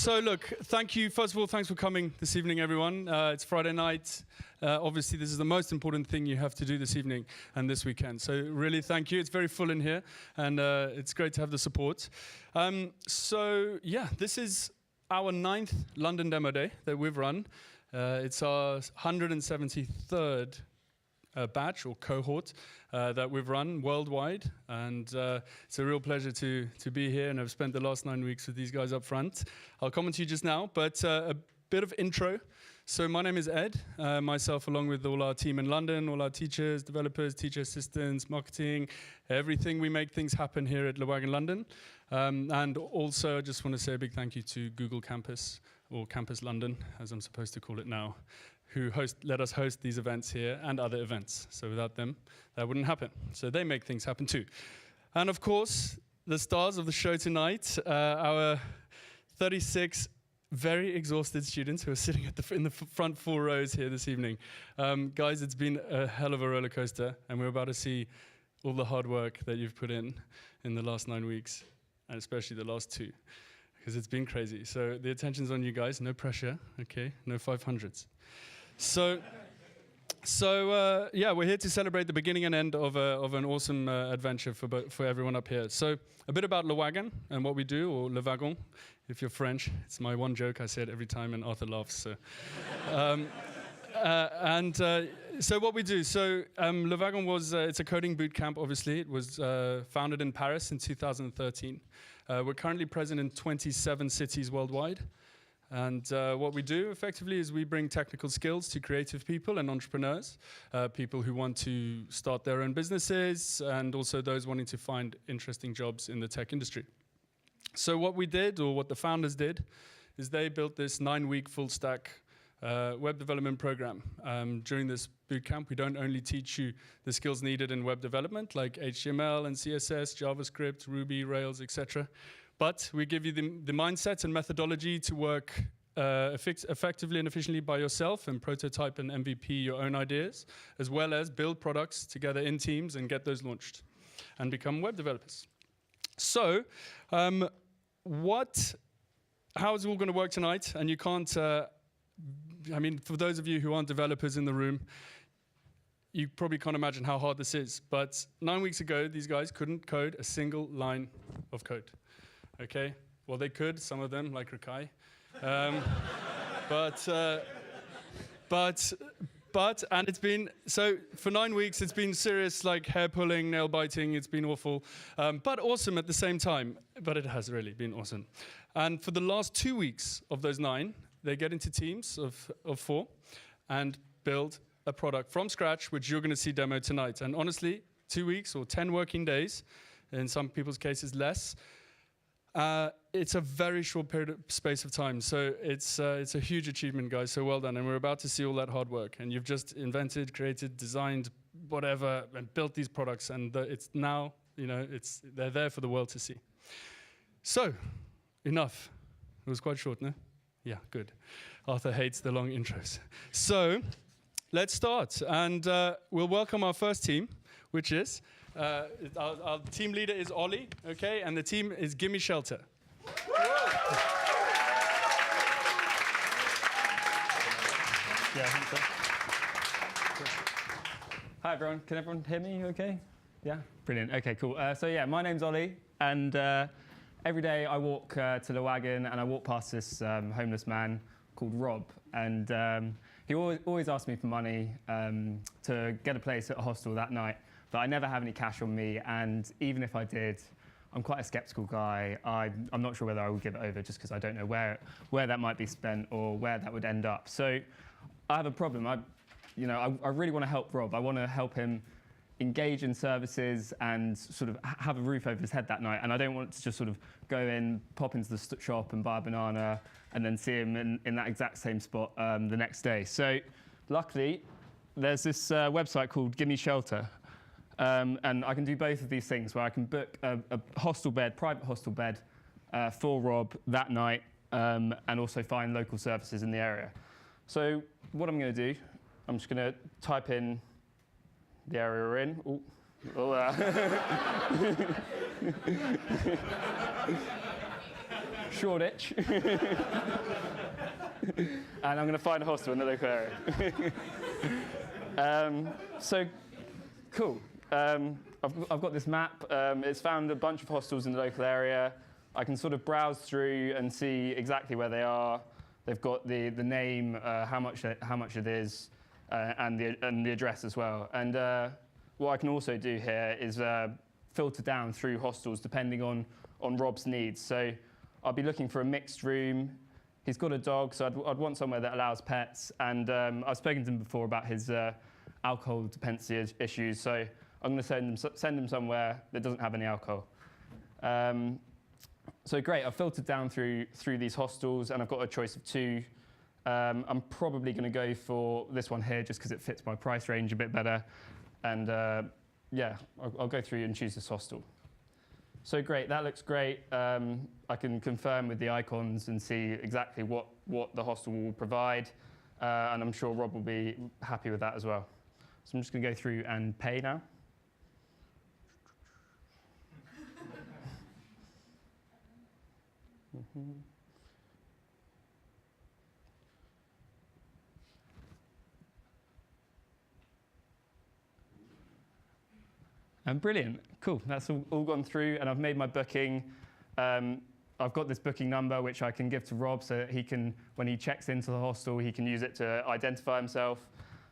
So look, thank you. First of all, thanks for coming this evening, everyone. It's Friday night. Obviously, this is the most important thing you have to do this evening and this weekend. So really, thank you. It's very full in here, and it's great to have the support. So yeah, this is our 9th London Demo Day that we've run. It's our 173rd batch or cohort that we've run worldwide, and it's a real pleasure to be here, and I've spent the last 9 weeks with these guys up front. I'll comment to you just now, but a bit of intro. So my name is Ed, myself along with all our team in London, all our teachers, developers, teacher assistants, marketing, everything. We make things happen here at Wagon London. And also I just want to say a big thank you to Google Campus, or Campus London, as I'm supposed to call it now, who let us host these events here and other events. So without them, that wouldn't happen. So they make things happen too. And of course, the stars of the show tonight, our 36 very exhausted students who are sitting in the front 4 rows here this evening. Guys, it's been a hell of a roller coaster, and we're about to see all the hard work that you've put in the last 9 weeks, and especially the last 2. Because it's been crazy. So the attention's on you guys, no pressure, okay? No 500s. So yeah, we're here to celebrate the beginning and end of an awesome adventure for everyone up here. So a bit about Wagon and what we do, or Le Wagon, if you're French. It's my one joke, I say it every time, and Arthur laughs. So. So what we do, so Le Wagon it's a coding bootcamp, obviously. It was founded in Paris in 2013. We're currently present in 27 cities worldwide. And what we do effectively is we bring technical skills to creative people and entrepreneurs, people who want to start their own businesses, and also those wanting to find interesting jobs in the tech industry. So what we did, or what the founders did, is they built this 9-week full stack web development program. During this bootcamp, we don't only teach you the skills needed in web development, like HTML and CSS, JavaScript, Ruby, Rails, etc. But we give you the mindset and methodology to work effectively and efficiently by yourself and prototype and MVP your own ideas, as well as build products together in teams and get those launched and become web developers. So how is it all going to work tonight? And you can't, I mean, for those of you who aren't developers in the room, you probably can't imagine how hard this is. But 9 weeks ago, these guys couldn't code a single line of code. Okay, well they could, some of them, like Rakai. And it's been, so for 9 weeks, it's been serious, like hair pulling, nail biting, it's been awful, but awesome at the same time. But it has really been awesome. And for the last 2 weeks of those 9, they get into teams of 4 and build a product from scratch, which you're going to see demoed tonight. And honestly, 2 weeks or 10 working days, in some people's cases less, it's a very short space of time. So it's a huge achievement, guys. So well done. And we're about to see all that hard work. And you've just invented, created, designed, whatever, and built these products. And it's now, they're there for the world to see. So, enough. It was quite short, no? Yeah, good. Arthur hates the long intros. So let's start. And we'll welcome our first team, which is, our team leader is Ollie, okay? And the team is Gimme Shelter. Hi everyone, can everyone hear me okay? Yeah, brilliant, okay, cool. So yeah, my name's Ollie, and every day I walk to the Wagon and I walk past this homeless man called Rob, and he always asks me for money to get a place at a hostel that night, but I never have any cash on me, and even if I did, I'm quite a skeptical guy. I'm not sure whether I would give it over just because I don't know where that might be spent or where that would end up. So I have a problem. I really want to help Rob. I want to help him engage in services and sort of have a roof over his head that night. And I don't want to just sort of go in, pop into the shop and buy a banana and then see him in that exact same spot the next day. So luckily, there's this website called Gimme Shelter. And I can do both of these things, where I can book a hostel bed, private hostel bed for Rob that night, and also find local services in the area. So what I'm going to do, I'm just going to type in the area we're in. Ooh. Shoreditch. And I'm going to find a hostel in the local area. So, cool. I've got this map. It's found a bunch of hostels in the local area. I can sort of browse through and see exactly where they are. They've got the name, how much it is, and the address as well. And what I can also do here is filter down through hostels depending on Rob's needs. So I'll be looking for a mixed room. He's got a dog, so I'd want somewhere that allows pets. And I've spoken to him before about his alcohol dependency issues. So I'm going to send him somewhere that doesn't have any alcohol. So great, I've filtered down through these hostels, and I've got a choice of 2. I'm probably going to go for this one here just because it fits my price range a bit better. And yeah, I'll go through and choose this hostel. So great, that looks great. I can confirm with the icons and see exactly what the hostel will provide. And I'm sure Rob will be happy with that as well. So I'm just going to go through and pay now. And brilliant, cool. That's all gone through, and I've made my booking. I've got this booking number which I can give to Rob so that he can, when he checks into the hostel, he can use it to identify himself.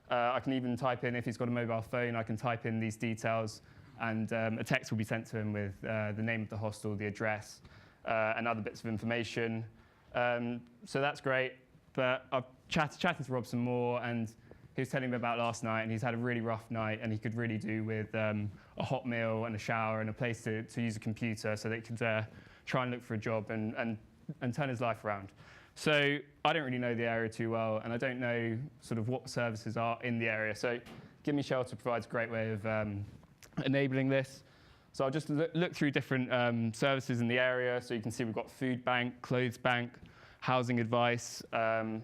I can even type in, if he's got a mobile phone, I can type in these details, and a text will be sent to him with the name of the hostel, the address, and other bits of information. So that's great, but I've chatted to Rob some more, and he was telling me about last night, and he's had a really rough night, and he could really do with a hot meal and a shower and a place to use a computer so that he could try and look for a job and turn his life around. So I don't really know the area too well, and I don't know sort of what services are in the area. So Gimme Shelter provides a great way of enabling this. So I'll just look through different services in the area. So you can see we've got food bank, clothes bank, housing advice, and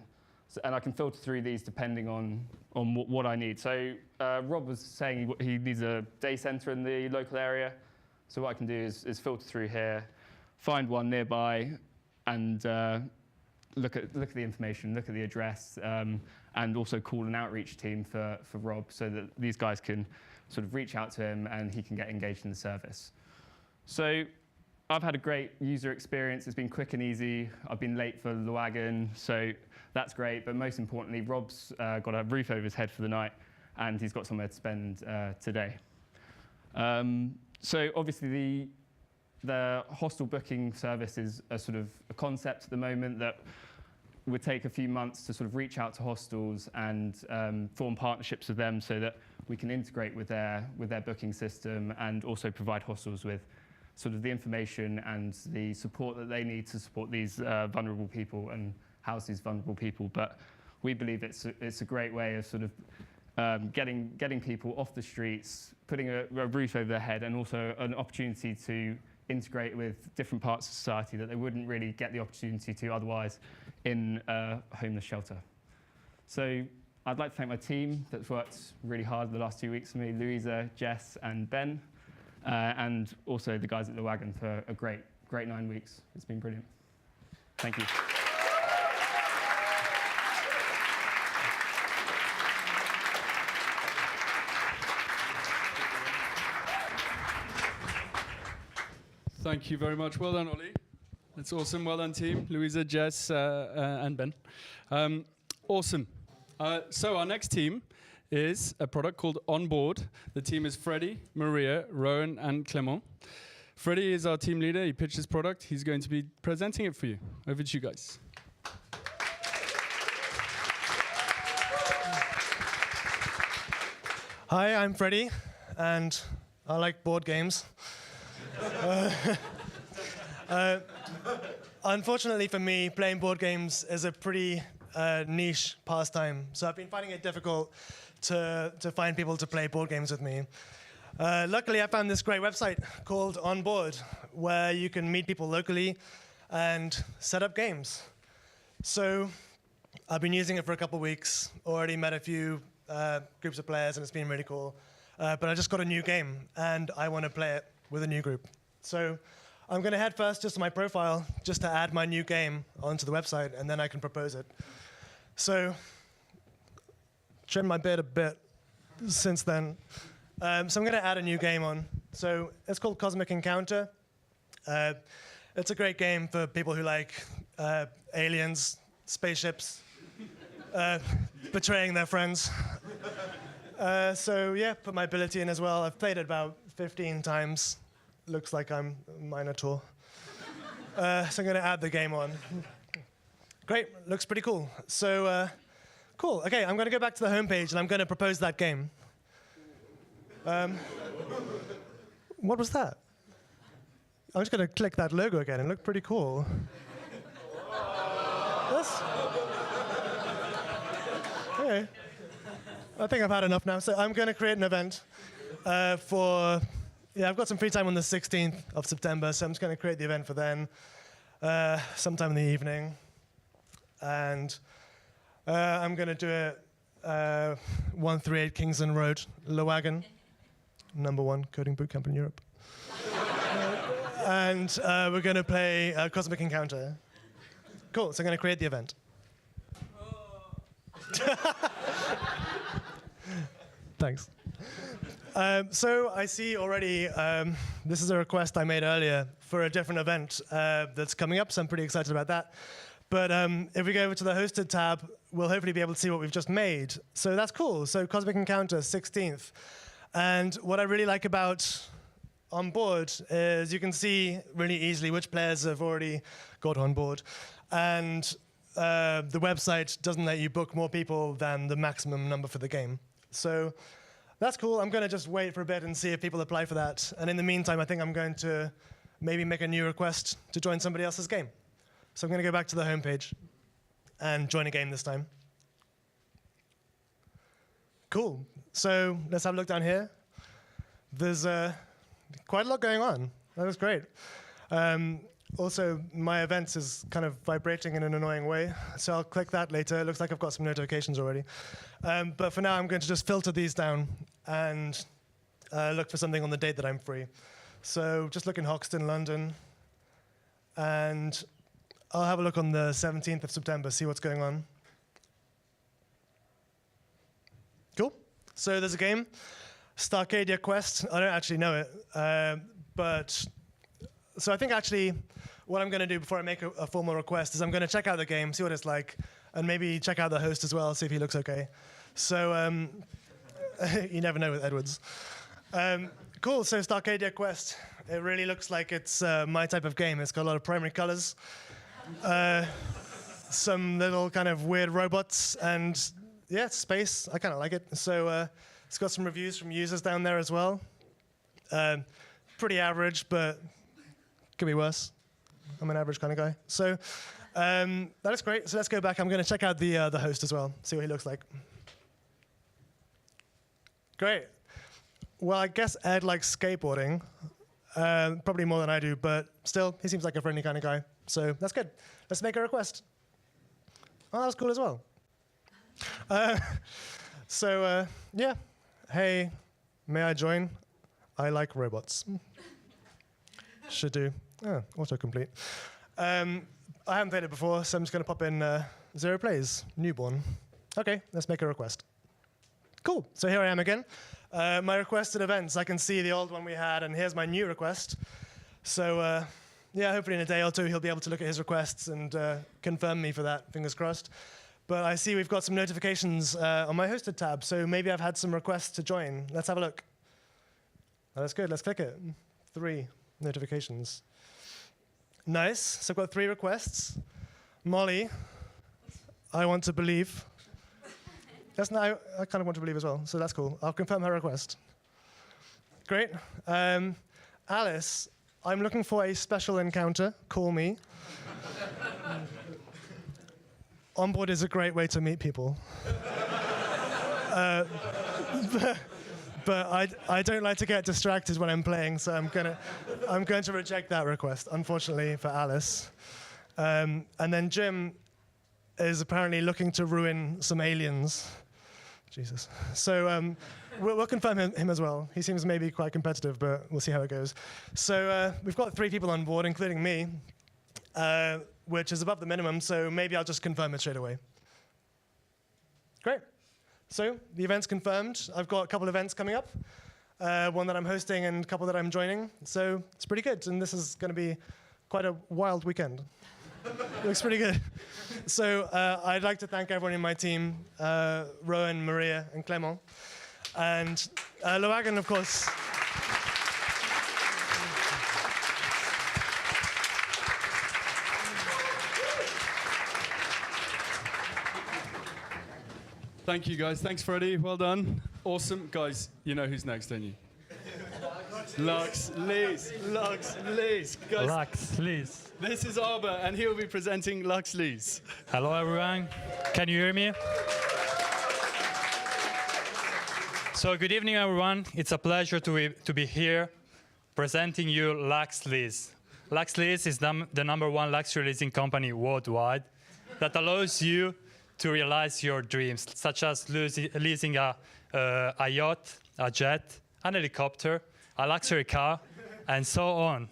I can filter through these depending on what I need. So Rob was saying he needs a day centre in the local area. So what I can do is filter through here, find one nearby, and look at the information, look at the address, and also call an outreach team for Rob so that these guys can sort of reach out to him and he can get engaged in the service. So I've had a great user experience. It's been quick and easy. I've been late for the Wagon, so that's great. But most importantly, Rob's got a roof over his head for the night, and he's got somewhere to spend today. So obviously the hostel booking service is a sort of a concept at the moment that would take a few months to sort of reach out to hostels and form partnerships with them so that we can integrate with their booking system and also provide hostels with sort of the information and the support that they need to support these vulnerable people and house these vulnerable people. But we believe it's a great way of sort of getting people off the streets, putting a roof over their head, and also an opportunity to integrate with different parts of society that they wouldn't really get the opportunity to otherwise in a homeless shelter. So I'd like to thank my team that's worked really hard the last 2 weeks for me, Louisa, Jess, and Ben, and also the guys at the Wagon for a great 9 weeks. It's been brilliant. Thank you. Thank you very much. Well done, Ollie. That's awesome. Well done, team. Louisa, Jess, and Ben. Awesome. So our next team is a product called Onboard. The team is Freddie, Maria, Rowan, and Clement. Freddie is our team leader. He pitched his product. He's going to be presenting it for you. Over to you guys. Hi, I'm Freddie, and I like board games. Unfortunately for me, playing board games is a pretty niche pastime, so I've been finding it difficult to find people to play board games with me. Luckily, I found this great website called Onboard, where you can meet people locally and set up games. So I've been using it for a couple of weeks, already met a few groups of players, and it's been really cool. But I just got a new game, and I want to play it with a new group. So I'm going to head first just to my profile, just to add my new game onto the website, and then I can propose it. So, trim my beard a bit since then. So I'm going to add a new game on. So it's called Cosmic Encounter. It's a great game for people who like aliens, spaceships, betraying their friends. So yeah, put my ability in as well. I've played it about 15 times. Looks like I'm a Minotaur. So I'm going to add the game on. Great, looks pretty cool. So cool, okay, I'm going to go back to the homepage and I'm going to propose that game. What was that? I'm just going to click that logo again. It looked pretty cool. Okay. I think I've had enough now. So I'm going to create an event I've got some free time on the 16th of September, so I'm just going to create the event for then, sometime in the evening. And I'm going to do it 138 Kingsland Road, Wagon, #1 coding bootcamp in Europe. And we're going to play Cosmic Encounter. Cool, so I'm going to create the event. Thanks. So I see already this is a request I made earlier for a different event that's coming up, so I'm pretty excited about that. But if we go over to the hosted tab, we'll hopefully be able to see what we've just made. So that's cool. So Cosmic Encounter, 16th. And what I really like about on board is you can see really easily which players have already got on board. And the website doesn't let you book more people than the maximum number for the game. So that's cool. I'm going to just wait for a bit and see if people apply for that. And in the meantime, I think I'm going to maybe make a new request to join somebody else's game. So I'm going to go back to the homepage and join a game this time. Cool. So let's have a look down here. There's quite a lot going on. That was great. Also, my events is kind of vibrating in an annoying way, so I'll click that later. It looks like I've got some notifications already. But for now, I'm going to just filter these down and look for something on the date that I'm free. So just look in Hoxton, London, and I'll have a look on the 17th of September, see what's going on. Cool. So there's a game, Starcadia Quest. I don't actually know it, but so I think actually what I'm going to do before I make a formal request is I'm going to check out the game, see what it's like, and maybe check out the host as well, see if he looks okay. So you never know with Edwards. Cool, so Starcadia Quest. It really looks like it's my type of game. It's got a lot of primary colors, some little kind of weird robots, and yeah, space. I kind of like it. So it's got some reviews from users down there as well. Pretty average, but could be worse. I'm an average kind of guy. So that is great. So let's go back. I'm going to check out the host as well, see what he looks like. Great. Well, I guess Ed likes skateboarding, probably more than I do, but still, he seems like a friendly kind of guy. So that's good. Let's make a request. Oh, that was cool as well. Yeah. Hey, may I join? I like robots. Should do. Oh, autocomplete. I haven't played it before, so I'm just going to pop in 0 plays, newborn. Okay, let's make a request. Cool, so here I am again. My requested events, I can see the old one we had, and here's my new request. So yeah, hopefully in a day or two he'll be able to look at his requests and confirm me for that, fingers crossed. But I see we've got some notifications on my hosted tab, so maybe I've had some requests to join. Let's have a look. Oh, that's good, let's click it. 3 notifications. Nice, so I've got 3 requests. Molly, I want to believe. I kind of want to believe as well, so that's cool. I'll confirm her request. Great. Alice, I'm looking for a special encounter. Call me. Onboard is a great way to meet people. But I don't like to get distracted when I'm playing, so I'm going to reject that request, unfortunately, for Alice. And then Jim is apparently looking to ruin some aliens. Jesus. So we'll confirm him as well. He seems maybe quite competitive, but we'll see how it goes. So we've got 3 people on board, including me, which is above the minimum, so maybe I'll just confirm it straight away. Great. So the event's confirmed. I've got a couple events coming up, one that I'm hosting and a couple that I'm joining. So it's pretty good, and this is going to be quite a wild weekend. Looks pretty good. So I'd like to thank everyone in my team, Rowan, Maria, and Clement. And Wagon, of course. Thank you, guys. Thanks, Freddie. Well done. Awesome. Guys, you know who's next, don't you? Luxlease. Luxlease. Guys, Luxlease. this is Arber, and he will be presenting Luxlease. Hello, everyone. Can you hear me? So, good evening, everyone. It's a pleasure to be here presenting you Luxlease. Luxlease is the #1 luxury leasing company worldwide that allows you to realize your dreams, such as leasing a yacht, a jet, an helicopter, a luxury car, and so on.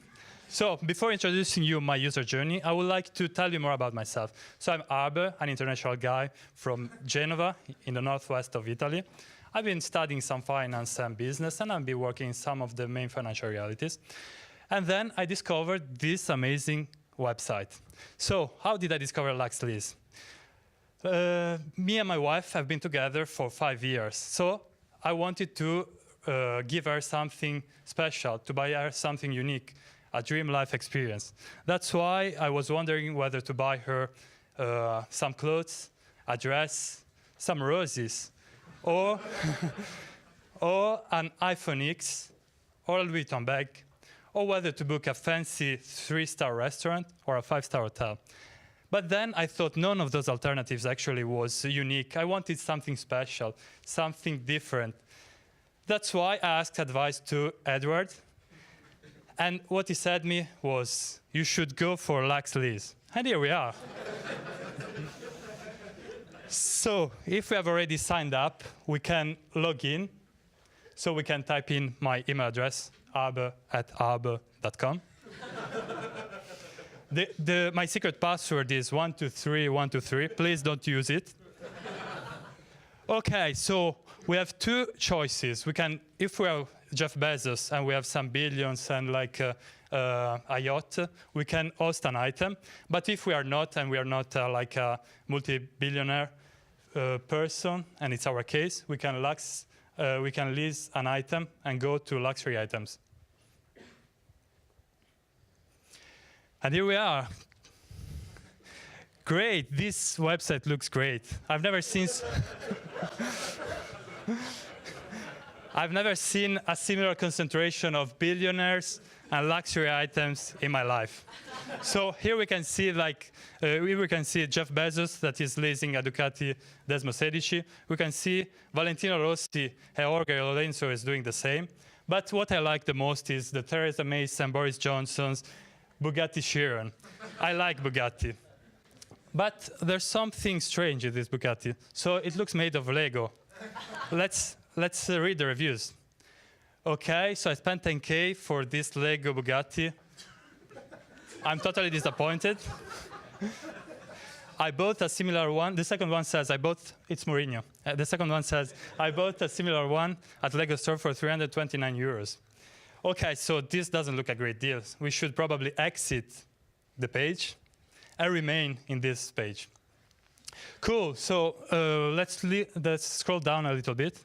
So before introducing you my user journey, I would like to tell you more about myself. So I'm Arber, an international guy from Genova in the northwest of Italy. I've been studying some finance and business, and I've been working in some of the main financial realities. And then I discovered this amazing website. So how did I discover Luxlease? Me and my wife have been together for 5 years. So I wanted to give her something special, to buy her something unique, a dream life experience. That's why I was wondering whether to buy her some clothes, a dress, some roses, or, or an iPhone X, or a Louis Vuitton bag, or whether to book a fancy 3-star restaurant or a 5-star hotel. But then I thought none of those alternatives actually was unique. I wanted something special, something different. That's why I asked advice to Edward. And what he said me was, you should go for Luxlease. And here we are. So if we have already signed up, we can log in. So we can type in my email address, arber@arber.com. My secret password is 123123. Please don't use it. Okay, so we have 2 choices. We can, if we are Jeff Bezos and we have some billions and like a yacht, we can host an item. But if we are not, and we are not like a multi-billionaire person, and it's our case, we can lease an item and go to luxury items. And here we are. Great, this website looks great. I've never seen a similar concentration of billionaires and luxury items in my life. So here we can see we can see Jeff Bezos that is leasing a Ducati Desmo 16. We can see Valentino Rossi and Jorge Lorenzo is doing the same. But what I like the most is the Theresa May's and Boris Johnson's Bugatti Chiron. I like Bugatti. But there's something strange in this Bugatti. So it looks made of Lego. Let's read the reviews. Okay, so I spent 10K for this Lego Bugatti. I'm totally disappointed. I bought a similar one. The second one says, it's Mourinho. The second one says, I bought a similar one at Lego store for 329 euros. Okay, so this doesn't look a great deal. We should probably exit the page and remain in this page. Cool, so let's scroll down a little bit.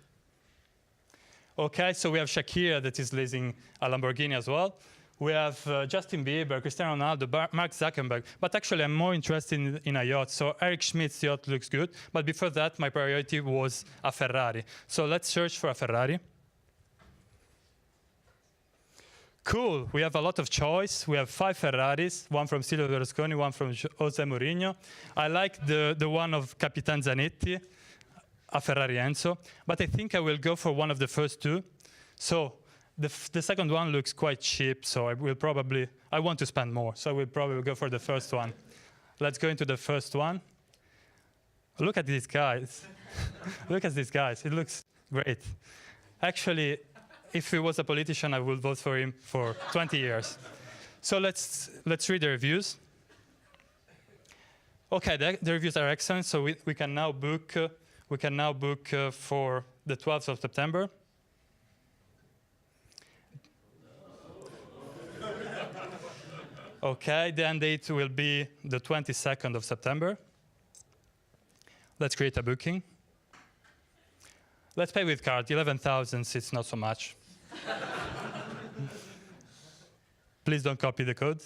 Okay, so we have Shakira that is leasing a Lamborghini as well. We have Justin Bieber, Cristiano Ronaldo, Mark Zuckerberg. But actually, I'm more interested in a yacht. So Eric Schmidt's yacht looks good. But before that, my priority was a Ferrari. So let's search for a Ferrari. Cool, we have a lot of choice. We have 5 Ferraris, one from Silvio Berlusconi, one from Jose Mourinho. I like the one of Capitan Zanetti, a Ferrari Enzo, but I think I will go for one of the first 2. So the second one looks quite cheap, so I want to spend more, so I will probably go for the first one. Let's go into the first one. Look at these guys. Look at these guys, it looks great. Actually, if he was a politician, I would vote for him for 20 years. So let's read the reviews. Okay, the reviews are excellent. So we can now book for the 12th of September. Okay, the end date will be the 22nd of September. Let's create a booking. Let's pay with card. 11,000, it's not so much. Please don't copy the code.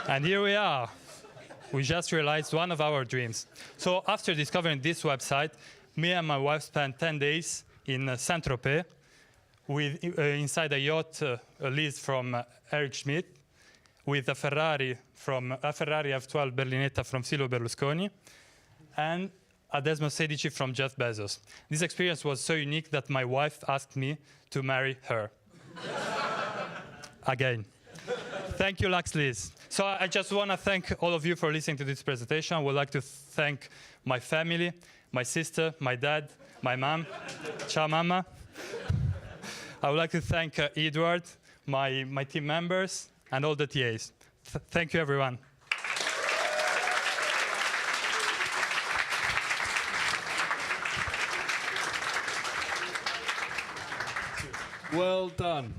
And here we are. We just realized one of our dreams. So after discovering this website, me and my wife spent 10 days in Saint-Tropez inside a yacht leased from Eric Schmidt, with a Ferrari F12 Berlinetta from Silvio Berlusconi, and a Desmos 16 from Jeff Bezos. This experience was so unique that my wife asked me to marry her. Again. Thank you, Luxlease. So I just want to thank all of you for listening to this presentation. I would like to thank my family, my sister, my dad, my mom. Ciao, mama. I would like to thank Edward, my team members, and all the TAs. Thank you, everyone. Well done.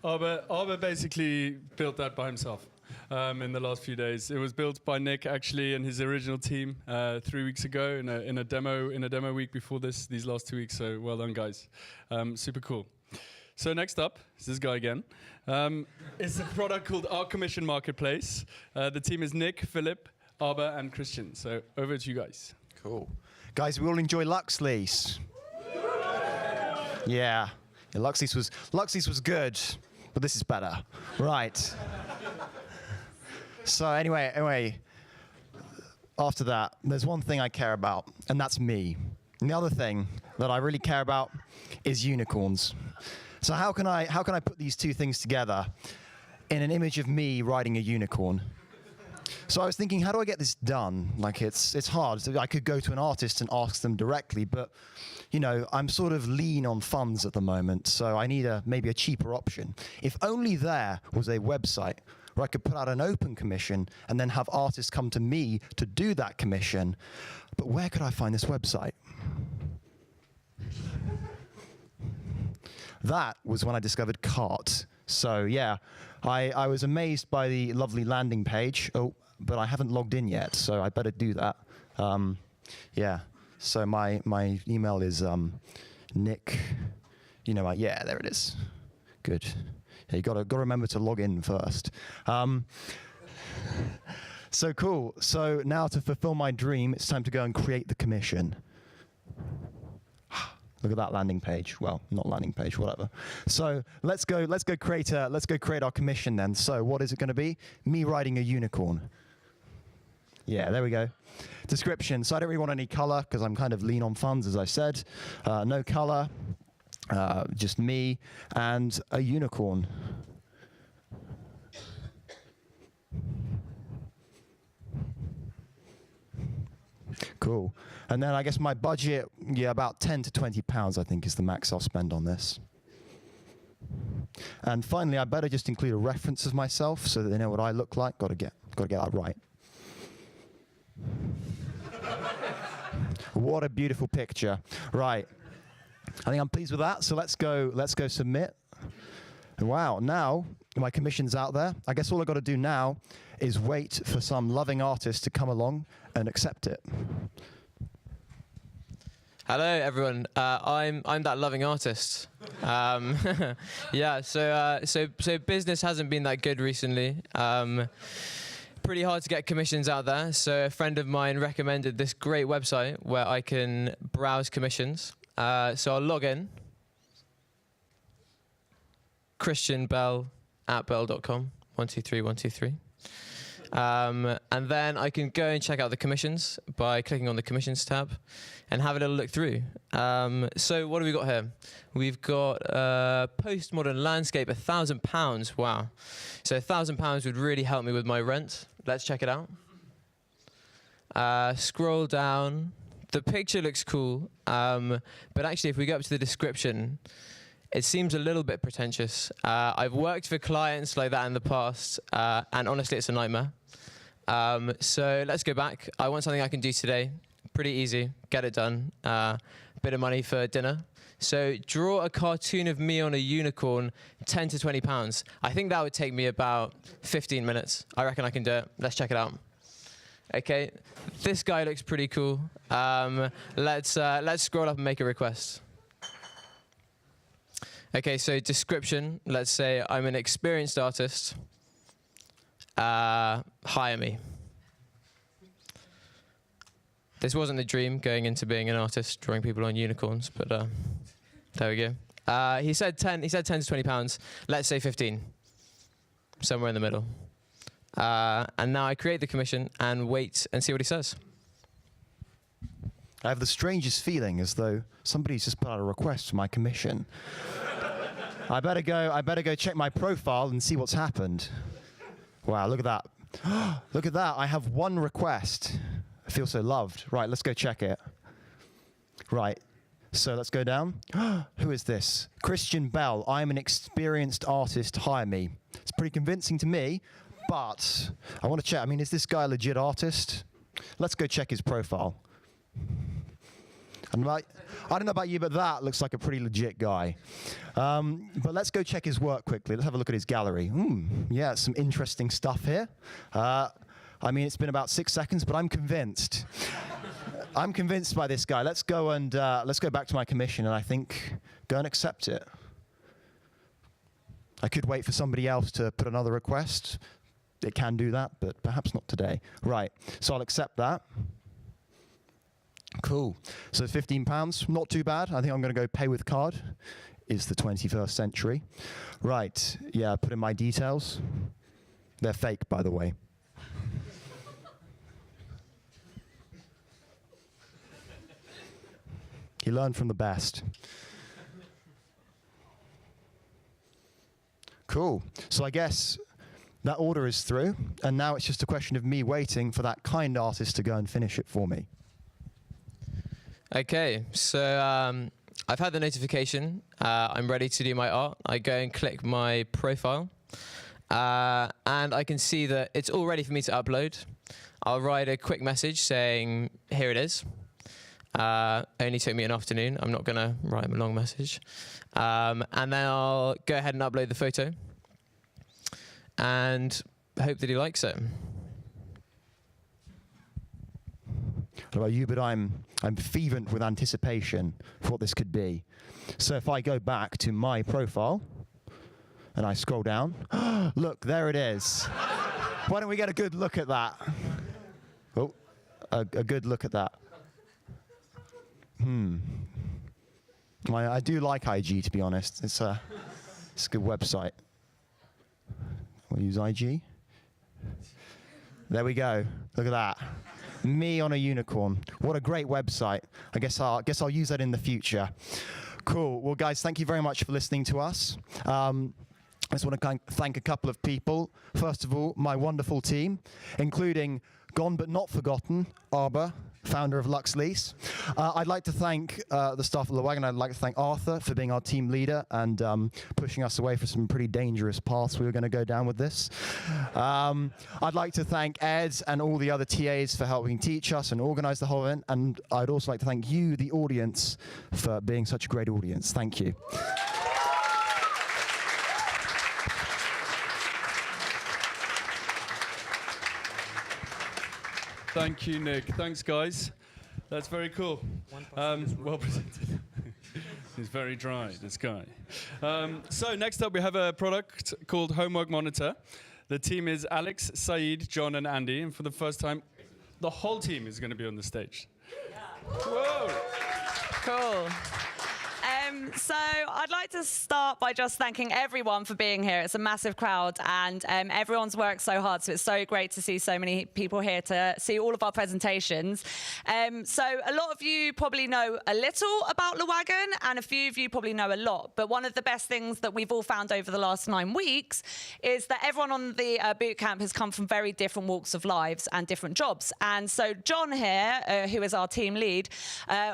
Arbe basically built that by himself in the last few days. It was built by Nick actually and his original team 3 weeks ago in a demo week before these last 2 weeks. So well done, guys. Super cool. So next up is this guy again. It's a product called Our Commission Marketplace. The team is Nick, Philip, Arbe, and Christian. So over to you guys. Cool. Guys, we all enjoy Luxlease. Yeah. Luxlease was good, but this is better. Right. So anyway, after that, there's one thing I care about, and that's me. And the other thing that I really care about is unicorns. So how can I put these two things together in an image of me riding a unicorn? So I was thinking, how do I get this done? Like it's hard. So I could go to an artist and ask them directly, but you know, I'm sort of lean on funds at the moment, so I need maybe a cheaper option. If only there was a website where I could put out an open commission and then have artists come to me to do that commission. But where could I find this website? That was when I discovered Cart. So yeah, I was amazed by the lovely landing page. Oh, but I haven't logged in yet, so I better do that. Yeah. So my email is Nick. You know, yeah, there it is. Good. Yeah, you got to remember to log in first. So cool. So now to fulfill my dream, it's time to go and create the commission. Look at that landing page. Well, not landing page, whatever. So let's go create our commission then. So what is it going to be? Me riding a unicorn. Yeah, there we go. Description. So I don't really want any color because I'm kind of lean on funds, as I said. No color. Just me and a unicorn. Cool. And then I guess my budget, yeah, about 10 to 20 pounds, I think, is the max I'll spend on this. And finally, I better just include a reference of myself so that they know what I look like. Got to get that right. What a beautiful picture. Right. I think I'm pleased with that. So let's go submit. Wow. Now my commission's out there. I guess all I've got to do now is wait for some loving artist to come along and accept it. Hello, everyone. I'm that loving artist. Yeah. So business hasn't been that good recently. Pretty hard to get commissions out there. So a friend of mine recommended this great website where I can browse commissions. So I'll log in. Christian Bell at bell.com. 123 123. And then I can go and check out the commissions by clicking on the commissions tab and have a little look through. So what have we got here? We've got postmodern landscape, £1,000. Wow. So £1,000 would really help me with my rent. Let's check it out. Scroll down. The picture looks cool, but actually if we go up to the description, it seems a little bit pretentious. I've worked for clients like that in the past, and honestly it's a nightmare. So let's go back. I want something I can do today. Pretty easy, get it done. Bit of money for dinner. So draw a cartoon of me on a unicorn, 10 to 20 pounds. I think that would take me about 15 minutes. I reckon I can do it. Let's check it out. Okay, this guy looks pretty cool. Let's scroll up and make a request. Okay, so description, let's say I'm an experienced artist. Hire me. This wasn't the dream, going into being an artist, drawing people on unicorns, but there we go. He said 10 to 20 pounds. Let's say 15. Somewhere in the middle. And now I create the commission and wait and see what he says. I have the strangest feeling as though somebody's just put out a request for my commission. I better go check my profile and see what's happened. Wow, look at that. Look at that, I have one request. I feel so loved. Right, let's go check it. Right, so let's go down. Who is this? Christian Bell, I'm an experienced artist, hire me. It's pretty convincing to me, but I want to check. I mean, is this guy a legit artist? Let's go check his profile. I don't know about you, but that looks like a pretty legit guy. But let's go check his work quickly. Let's have a look at his gallery. Yeah, some interesting stuff here. I mean, it's been about 6 seconds, but I'm convinced. I'm convinced by this guy. Let's go back to my commission, and I think go and accept it. I could wait for somebody else to put another request. It can do that, but perhaps not today. Right, so I'll accept that. Cool. So £15, not too bad. I think I'm going to go pay with card. It's the 21st century. Right, yeah, put in my details. They're fake, by the way. He learned from the best. Cool. So I guess that order is through, and now it's just a question of me waiting for that kind artist to go and finish it for me. Okay, so I've had the notification. I'm ready to do my art. I go and click my profile, and I can see that it's all ready for me to upload. I'll write a quick message saying, here it is. Only took me an afternoon. I'm not going to write him a long message. And then I'll go ahead and upload the photo and hope that he likes it. I don't know about you, but I'm fervent with anticipation for what this could be. So if I go back to my profile and I scroll down, look, there it is. Why don't we get a good look at that? Oh, a good look at that. I do like IG, to be honest. It's a good website. We'll use IG. There we go. Look at that. Me on a unicorn. What a great website. I guess I'll use that in the future. Cool. Well, guys, thank you very much for listening to us. I just want to thank a couple of people. First of all, my wonderful team, including Gone But Not Forgotten, Arba, founder of Luxlease. I'd like to thank the staff of Wagon. I'd like to thank Arthur for being our team leader and pushing us away for some pretty dangerous paths we were going to go down with this. I'd like to thank Ed and all the other TAs for helping teach us and organize the whole event. And I'd also like to thank you, the audience, for being such a great audience. Thank you. Thank you, Nick. Thanks, guys. That's very cool. Well presented. He's very dry, this guy. So next up, we have a product called Homework Monitor. The team is Alex, Saeed, John, and Andy. And for the first time, the whole team is going to be on the stage. Whoa! Cool. So I'd like to start by just thanking everyone for being here. It's a massive crowd, and everyone's worked so hard, so it's so great to see so many people here to see all of our presentations. So a lot of you probably know a little about Wagon, and a few of you probably know a lot. But one of the best things that we've all found over the last 9 weeks is that everyone on the bootcamp has come from very different walks of lives and different jobs. And so John here, who is our team lead,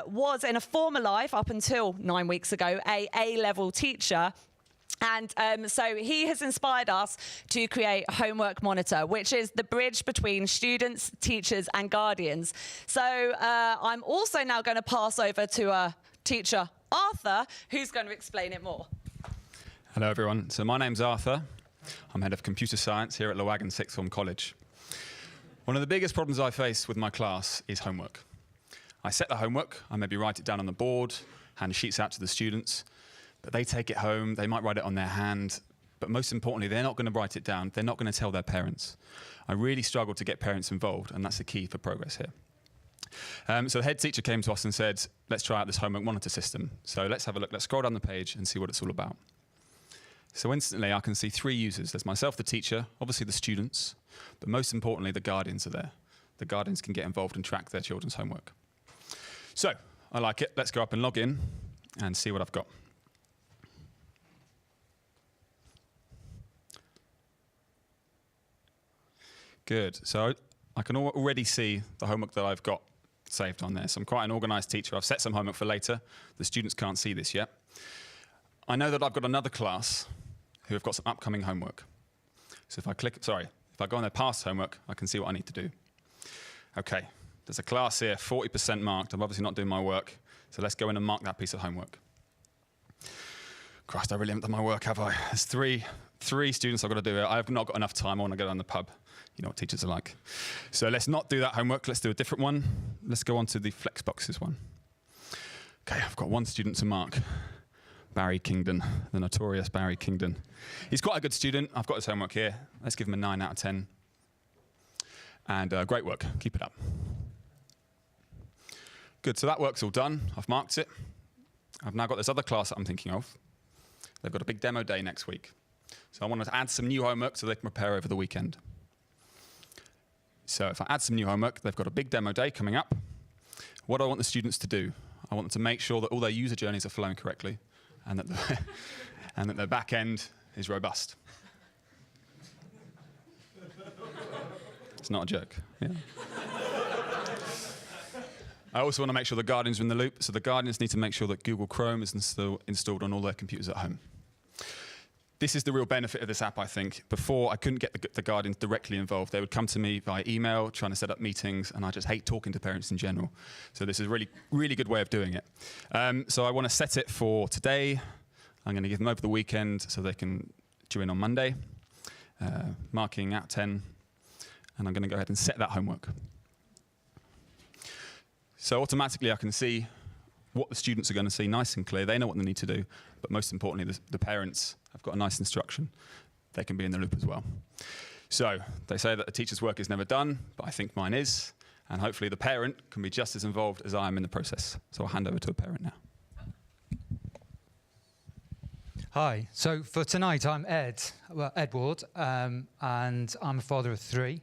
was in a former life up until 9 weeks ago a A-level teacher. And so he has inspired us to create Homework Monitor, which is the bridge between students, teachers, and guardians. So I'm also now going to pass over to teacher Arthur, who's going to explain it more. Hello, everyone. So my name's Arthur. I'm head of computer science here at Wagon Sixth Form College. One of the biggest problems I face with my class is homework. I set the homework, I maybe write it down on the board, hand sheets out to the students, but they take it home, they might write it on their hand, but most importantly, they're not going to write it down, they're not going to tell their parents. I really struggle to get parents involved, and that's the key for progress here. So the head teacher came to us and said, let's try out this homework monitor system. So let's have a look, let's scroll down the page and see what it's all about. So instantly I can see 3 users. There's myself, the teacher, obviously the students, but most importantly, the guardians are there. The guardians can get involved and track their children's homework. So, I like it. Let's go up and log in and see what I've got. Good. So, I can already see the homework that I've got saved on there. So, I'm quite an organised teacher. I've set some homework for later. The students can't see this yet. I know that I've got another class who have got some upcoming homework. So, if I go on their past homework, I can see what I need to do. Okay. There's a class here, 40% marked. I'm obviously not doing my work, so let's go in and mark that piece of homework. Christ, I really haven't done my work, have I? There's three students I've got to do it. I've not got enough time. I want to go down the pub. You know what teachers are like. So let's not do that homework. Let's do a different one. Let's go on to the flex boxes one. Okay, I've got one student to mark. Barry Kingdon, the notorious Barry Kingdon. He's quite a good student. I've got his homework here. Let's give him a 9 out of 10. And great work. Keep it up. Good, so that work's all done. I've marked it. I've now got this other class that I'm thinking of. They've got a big demo day next week. So I want to add some new homework so they can prepare over the weekend. So if I add some new homework, they've got a big demo day coming up. What do I want the students to do? I want them to make sure that all their user journeys are flowing correctly and that, and that their back end is robust. It's not a joke. Yeah. I also want to make sure the guardians are in the loop, so the guardians need to make sure that Google Chrome is installed on all their computers at home. This is the real benefit of this app, I think. Before, I couldn't get the guardians directly involved. They would come to me via email, trying to set up meetings, and I just hate talking to parents in general. So this is a really, really good way of doing it. So I want to set it for today. I'm going to give them over the weekend so they can due in on Monday, marking out 10, and I'm going to go ahead and set that homework. So automatically I can see what the students are going to see nice and clear. They know what they need to do, but most importantly, the parents have got a nice instruction. They can be in the loop as well. So they say that a teacher's work is never done, but I think mine is, and hopefully the parent can be just as involved as I am in the process. So I'll hand over to a parent now. Hi. So for tonight, I'm Edward, and I'm a father of 3.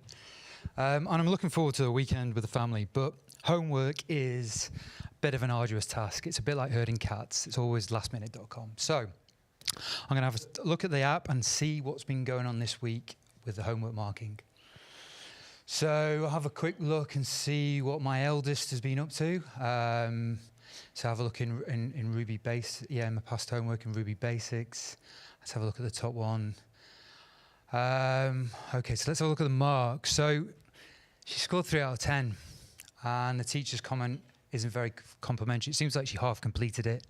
And I'm looking forward to the weekend with the family, but homework is a bit of an arduous task. It's a bit like herding cats. It's always lastminute.com. So I'm going to have a look at the app and see what's been going on this week with the homework marking. So I'll have a quick look and see what my eldest has been up to. So have a look in Ruby Base, my past homework in Ruby Basics. Let's have a look at the top one. Okay, so let's have a look at the marks. So she scored 3 out of 10. And the teacher's comment isn't very complimentary. It seems like she half completed it.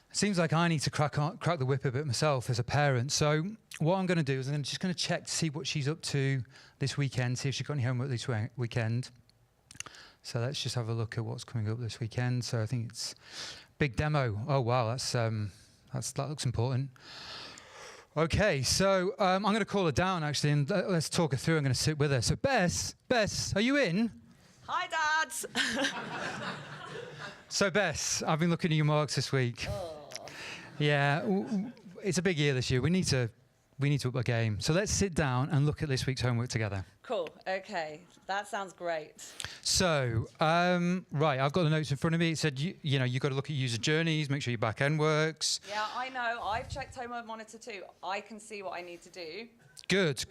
It seems like I need to crack the whip a bit myself as a parent. So what I'm going to do is I'm just going to check to see what she's up to this weekend, see if she's got any homework this weekend. So let's just have a look at what's coming up this weekend. So I think it's big demo. Oh wow, that looks important. Okay, so I'm going to call her down actually, and let's talk her through. I'm going to sit with her. So Bess, are you in? Hi, Dads. So Bess, I've been looking at your marks this week. Yeah, it's a big year this year. We need to up our game. So let's sit down and look at this week's homework together. Cool. Okay. That sounds great. So, right, I've got the notes in front of me. It said, you know, you've got to look at user journeys, make sure your back end works. Yeah, I know. I've checked Homework Monitor too. I can see what I need to do. Good.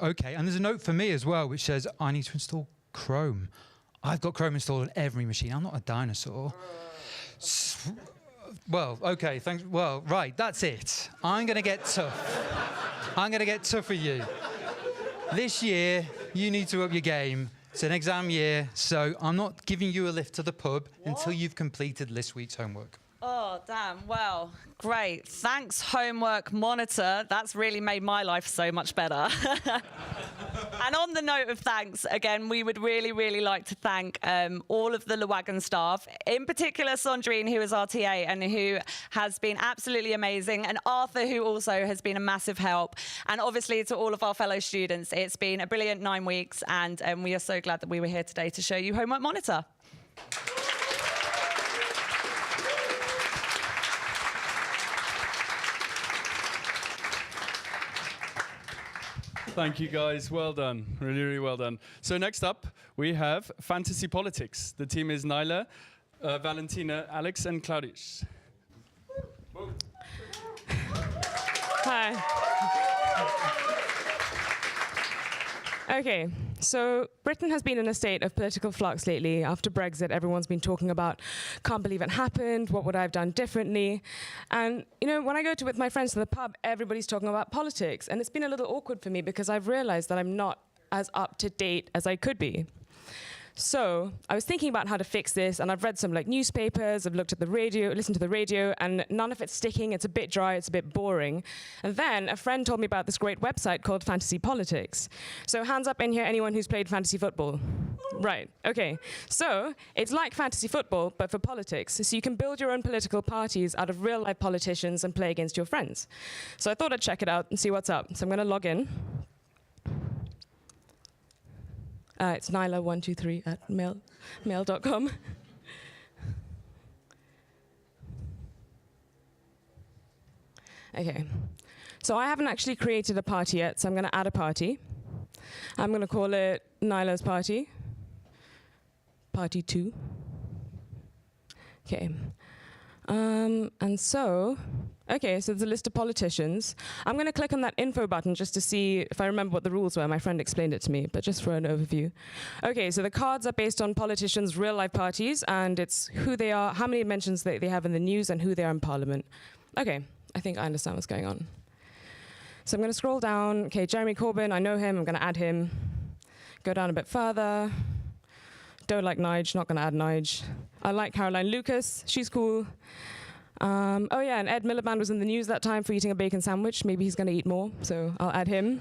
Okay, and there's a note for me as well, which says I need to install Chrome. I've got Chrome installed on every machine. I'm not a dinosaur. Well, okay, thanks. Well, right, that's it. I'm going to get tough. I'm going to get tough for you. This year, you need to up your game. It's an exam year, so I'm not giving you a lift to the pub until you've completed this week's homework. Oh, damn. Well, great. Thanks, Homework Monitor. That's really made my life so much better. And on the note of thanks, again, we would really, really like to thank all of the Wagon staff, in particular Sandrine, who is our TA and who has been absolutely amazing, and Arthur, who also has been a massive help, and obviously to all of our fellow students. It's been a brilliant 9 weeks, and we are so glad that we were here today to show you Homework Monitor. Thank you, guys. Well done. Really, really well done. So next up, we have Fantasy Politics. The team is Nyla, Valentina, Alex, and Claudius. Hi. Okay, so Britain has been in a state of political flux lately. After Brexit, everyone's been talking about, can't believe it happened, what would I have done differently? And, you know, when I go with my friends to the pub, everybody's talking about politics. And it's been a little awkward for me because I've realized that I'm not as up to date as I could be. So I was thinking about how to fix this, and I've read some newspapers, I've looked at the radio, listened to the radio, and none of it's sticking. It's a bit dry, it's a bit boring. And then a friend told me about this great website called Fantasy Politics. So hands up in here, anyone who's played fantasy football? Right, okay. So it's like fantasy football, but for politics. So you can build your own political parties out of real life politicians and play against your friends. So I thought I'd check it out and see what's up. So I'm gonna log in. It's nyla123@mail.com. Okay, so I haven't actually created a party yet, so I'm going to add a party. I'm going to call it Nyla's Party. Party 2. Okay. And so, okay, so there's a list of politicians. I'm going to click on that info button just to see if I remember what the rules were. My friend explained it to me, but just for an overview. Okay, so the cards are based on politicians' real-life parties, and it's who they are, how many mentions they have in the news, and who they are in Parliament. Okay, I think I understand what's going on. So I'm going to scroll down. Okay, Jeremy Corbyn, I know him. I'm going to add him. Go down a bit further. Don't like Nige, not going to add Nige. I like Caroline Lucas, she's cool. Oh yeah, and Ed Miliband was in the news that time for eating a bacon sandwich. Maybe he's going to eat more, so I'll add him.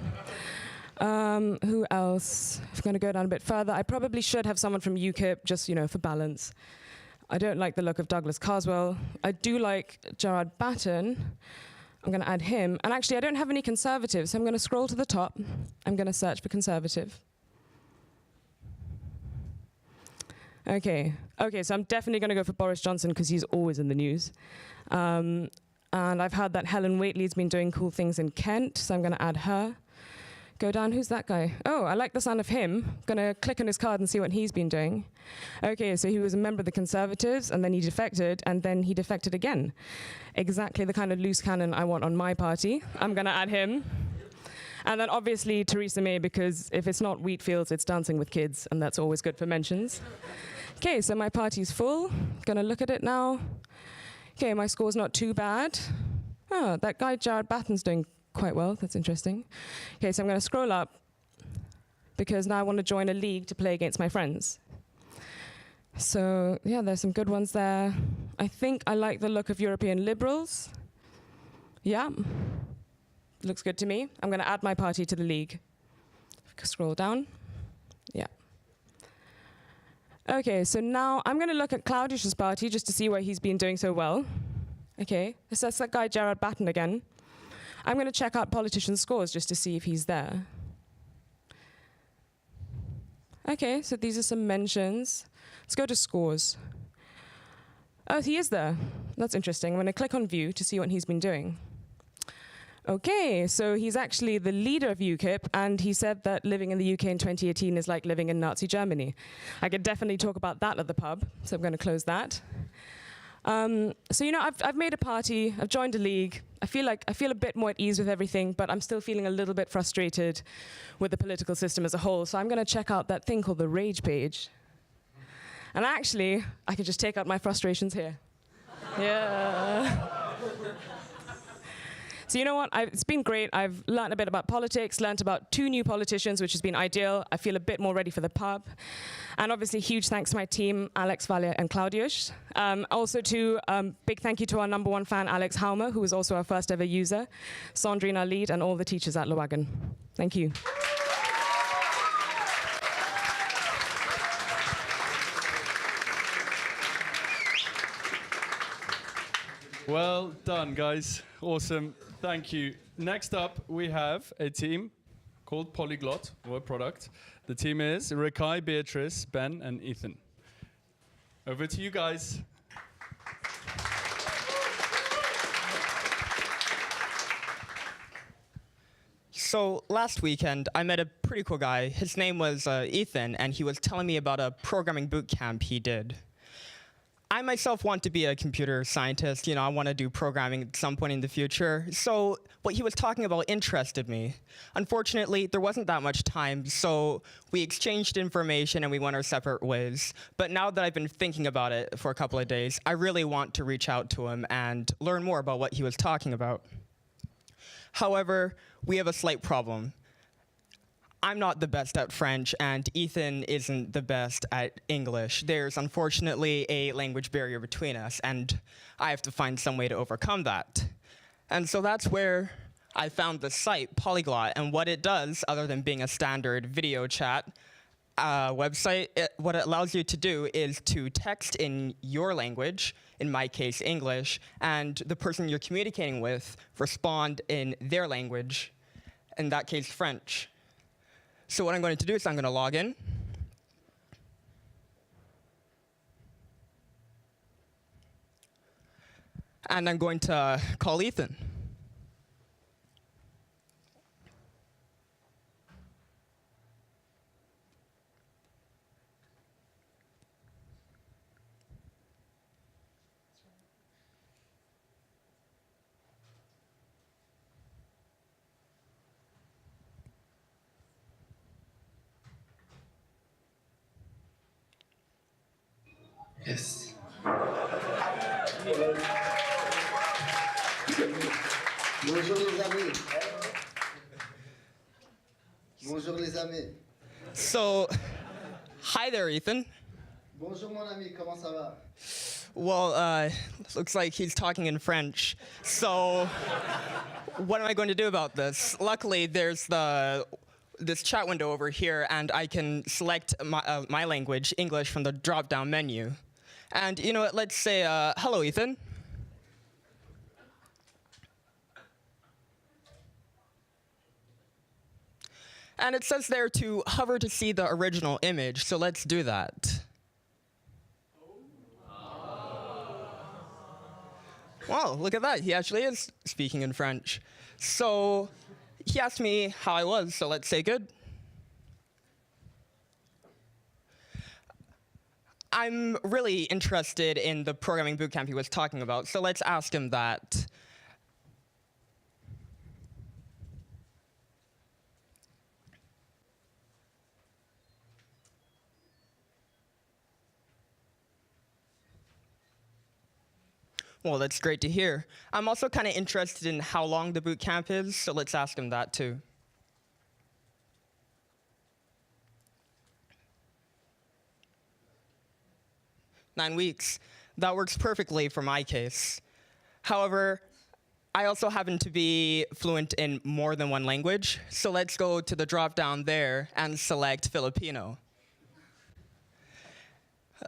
Who else? I'm going to go down a bit further. I probably should have someone from UKIP, just, you know, for balance. I don't like the look of Douglas Carswell. I do like Gerard Batten. I'm going to add him. And actually, I don't have any Conservatives, so I'm going to scroll to the top. I'm going to search for Conservative. Okay, so I'm definitely going to go for Boris Johnson because he's always in the news. And I've heard that Helen Whately's been doing cool things in Kent, so I'm going to add her. Go down, who's that guy? Oh, I like the sound of him. Going to click on his card and see what he's been doing. Okay, so he was a member of the Conservatives, and then he defected, and then he defected again. Exactly the kind of loose cannon I want on my party. I'm going to add him. And then obviously Theresa May, because if it's not Wheatfields, it's Dancing with Kids, and that's always good for mentions. Okay, so my party's full. Gonna look at it now. Okay, my score's not too bad. Oh, that guy Gerard Batten's doing quite well. That's interesting. Okay, so I'm gonna scroll up because now I want to join a league to play against my friends. So yeah, there's some good ones there. I think I like the look of European Liberals. Yeah, looks good to me. I'm gonna add my party to the league. Scroll down. Yeah. Okay, so now I'm going to look at Claudius's party just to see why he's been doing so well. Okay, so that's that guy Gerard Batten again. I'm going to check out politicians' scores just to see if he's there. Okay, so these are some mentions. Let's go to scores. Oh, he is there. That's interesting. I'm going to click on view to see what he's been doing. Okay, so he's actually the leader of UKIP, and he said that living in the UK in 2018 is like living in Nazi Germany. I could definitely talk about that at the pub, so I'm going to close that. So I've made a party, I've joined a league. I feel a bit more at ease with everything, but I'm still feeling a little bit frustrated with the political system as a whole. So I'm going to check out that thing called the Rage page. And actually, I can just take out my frustrations here. Yeah. So you know what? It's been great. I've learned a bit about politics, learned about 2 new politicians, which has been ideal. I feel a bit more ready for the pub. And obviously, huge thanks to my team, Alex, Valia, and Claudius. Also big thank you to our #1 fan, Alex Haumer, who was also our first ever user, Sandrine, our lead, and all the teachers at Wagon. Thank you. Well done, guys. Awesome. Thank you. Next up, we have a team called Polyglot, or a product. The team is Rikai, Beatrice, Ben, and Ethan. Over to you guys. So last weekend, I met a pretty cool guy. His name was Ethan, and he was telling me about a programming boot camp he did. I myself want to be a computer scientist. I want to do programming at some point in the future. So what he was talking about interested me. Unfortunately, there wasn't that much time, so we exchanged information and we went our separate ways. But now that I've been thinking about it for a couple of days, I really want to reach out to him and learn more about what he was talking about. However, we have a slight problem. I'm not the best at French, and Ethan isn't the best at English. There's unfortunately a language barrier between us, and I have to find some way to overcome that. And so that's where I found the site, Polyglot, and what it does, other than being a standard video chat website, what it allows you to do is to text in your language, in my case, English, and the person you're communicating with respond in their language, in that case, French. So what I'm going to do is I'm going to log in. And I'm going to call Ethan. Yes. Bonjour les amis. Bonjour les amis. So, hi there, Ethan. Bonjour mon ami, comment ça va? Well, looks like he's talking in French. So, what am I going to do about this? Luckily, there's this chat window over here, and I can select my language, English, from the drop-down menu. And you know what, let's say, hello, Ethan. And it says there to hover to see the original image, so let's do that. Wow, look at that, he actually is speaking in French. So he asked me how I was, so let's say good. I'm really interested in the programming bootcamp he was talking about, so let's ask him that. Well, that's great to hear. I'm also kind of interested in how long the bootcamp is, so let's ask him that too. "9 weeks. That works perfectly for my case. However, I also happen to be fluent in more than one language, so let's go to the drop-down there and select Filipino.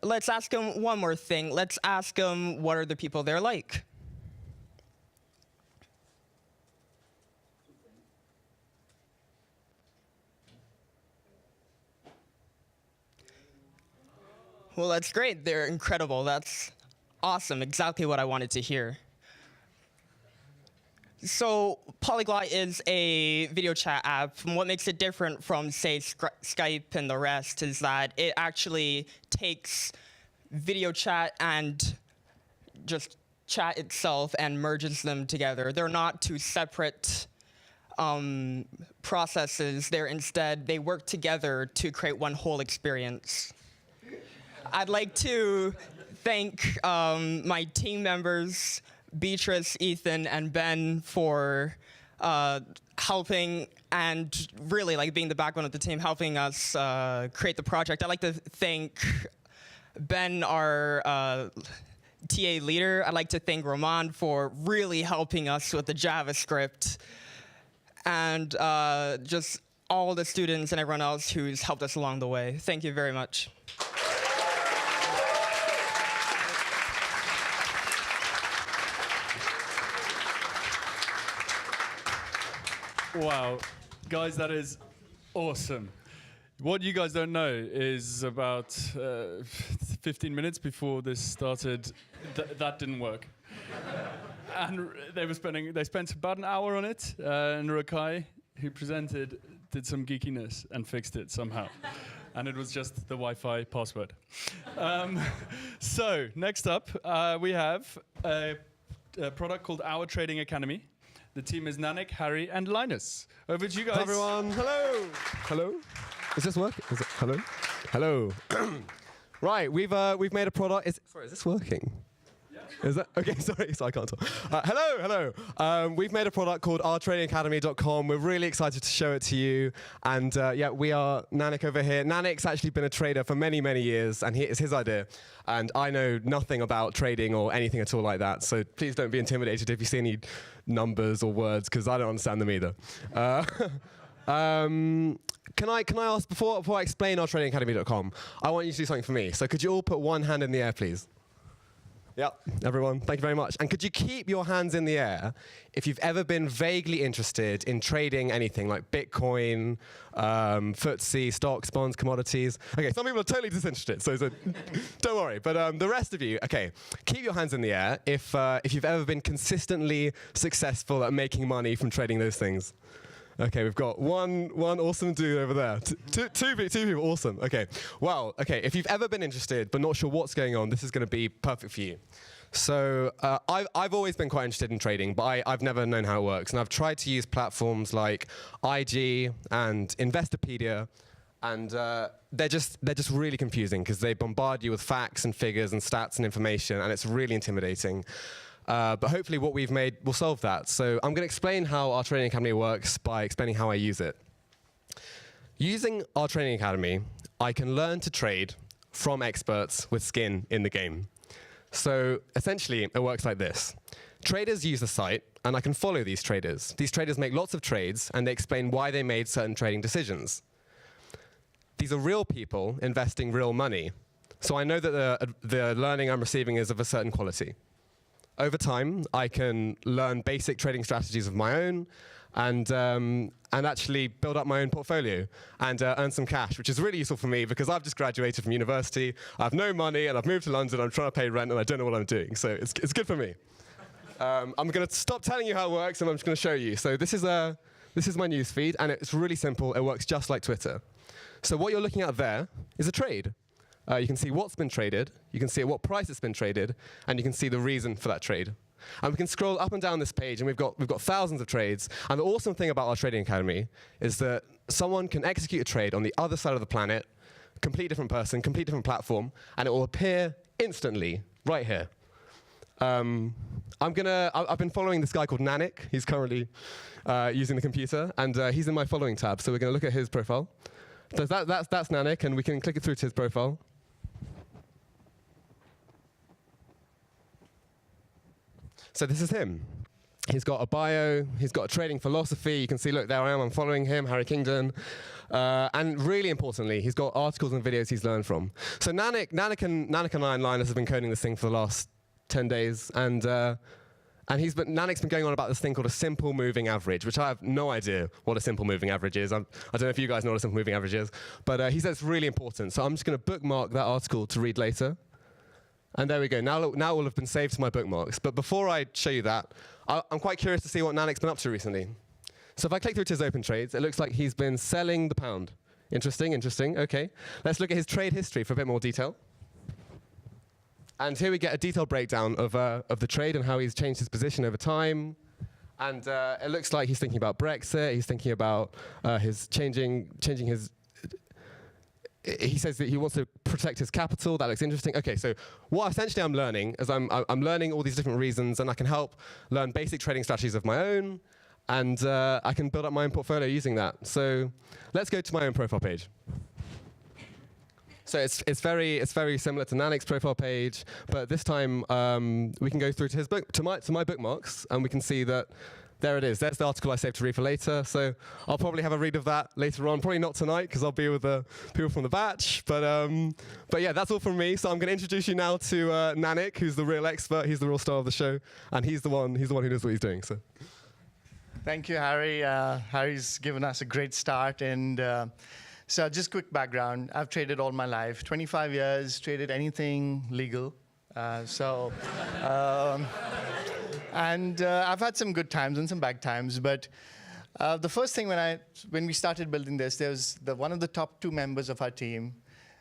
Let's ask him one more thing. Let's ask him what are the people there like. Well, that's great. They're incredible. That's awesome, exactly what I wanted to hear. So Polyglot is a video chat app, and what makes it different from, say, Skype and the rest is that it actually takes video chat and just chat itself and merges them together. They're not two separate processes. They work together to create one whole experience. I'd like to thank my team members, Beatrice, Ethan, and Ben, for helping and really like being the backbone of the team, helping us create the project. I'd like to thank Ben, our TA leader. I'd like to thank Roman for really helping us with the JavaScript, and just all the students and everyone else who's helped us along the way. Thank you very much. Wow, guys, that is awesome. What you guys don't know is about 15 minutes before this started, that didn't work. And they spent about an hour on it, and Rakai, who presented, did some geekiness and fixed it somehow. And it was just the Wi-Fi password. So next up, we have a product called Our Trading Academy. The team is Nanik, Harry, and Linus. Over to you guys. Hi everyone. Hello. Hello. Is this working? Is it, hello? Hello. Right, we've made a product. Sorry, is this working? Yeah. Is that okay? Sorry, so I can't talk. Hello. We've made a product called ourtradingacademy.com. We're really excited to show it to you. And yeah, we are Nanik over here. Nanik's actually been a trader for many, many years, and it's his idea. And I know nothing about trading or anything at all like that. So please don't be intimidated if you see any numbers or words, because I don't understand them either. Can I ask, before I explain ourtradingacademy.com, I want you to do something for me. So could you all put one hand in the air, please? Yep, everyone, thank you very much. And could you keep your hands in the air if you've ever been vaguely interested in trading anything like Bitcoin, FTSE, stocks, bonds, commodities? Okay, some people are totally disinterested, so don't worry. But the rest of you, okay, keep your hands in the air if you've ever been consistently successful at making money from trading those things. Okay, we've got one awesome dude over there. Two people, awesome. Okay, well, okay, if you've ever been interested but not sure what's going on, this is going to be perfect for you. So I've always been quite interested in trading, but I've never known how it works. And I've tried to use platforms like IG and Investopedia, and they're just really confusing because they bombard you with facts and figures and stats and information, and it's really intimidating. But hopefully what we've made will solve that. So I'm going to explain how our Trading Academy works by explaining how I use it. Using our Trading Academy, I can learn to trade from experts with skin in the game. So essentially, it works like this. Traders use the site, and I can follow these traders. These traders make lots of trades, and they explain why they made certain trading decisions. These are real people investing real money. So I know that the learning I'm receiving is of a certain quality. Over time, I can learn basic trading strategies of my own and actually build up my own portfolio and earn some cash, which is really useful for me because I've just graduated from university, I have no money, and I've moved to London, I'm trying to pay rent, and I don't know what I'm doing. So it's good for me. I'm going to stop telling you how it works, and I'm just going to show you. So this is my news feed, and it's really simple. It works just like Twitter. So what you're looking at there is a trade. You can see what's been traded, you can see at what price it's been traded, and you can see the reason for that trade. And we can scroll up and down this page, and we've got thousands of trades. And the awesome thing about our Trading Academy is that someone can execute a trade on the other side of the planet, complete different person, complete different platform, and it will appear instantly right here. I've been following this guy called Nanik. He's currently using the computer, and he's in my following tab. So we're going to look at his profile. So that's Nanik, and we can click it through to his profile. So this is him. He's got a bio, he's got a trading philosophy. You can see, look, there I am, I'm following him, Harry Kingdon. And really importantly, he's got articles and videos he's learned from. So Nanik and I and Linus have been coding this thing for the last 10 days. And Nanik's been going on about this thing called a simple moving average, which I have no idea what a simple moving average is. I don't know if you guys know what a simple moving average is. But he says it's really important. So I'm just going to bookmark that article to read later. And there we go. Now it will have been saved to my bookmarks. But before I show you that, I'm quite curious to see what Nanik's been up to recently. So if I click through to his open trades, it looks like he's been selling the pound. Interesting, interesting. OK. Let's look at his trade history for a bit more detail. And here we get a detailed breakdown of the trade and how he's changed his position over time. And it looks like he's thinking about Brexit. He's thinking about his changing his. He says that he wants to protect his capital. That looks interesting. OK, so what essentially I'm learning is I'm learning all these different reasons, and I can help learn basic trading strategies of my own, and I can build up my own portfolio using that. So let's go to my own profile page. So it's very similar to Nanik's profile page, but this time we can go through to his book to my bookmarks, and we can see that there it is. There's the article I saved to read for later. So I'll probably have a read of that later on. Probably not tonight because I'll be with the people from the batch. But yeah, that's all from me. So I'm going to introduce you now to Nanik, who's the real expert. He's the real star of the show, and he's the one who knows what he's doing. So. Thank you, Harry. Harry's given us a great start. And so just quick background. I've traded all my life, 25 years, traded anything legal. And I've had some good times and some bad times. But the first thing when we started building this, there was one of the top 2 members of our team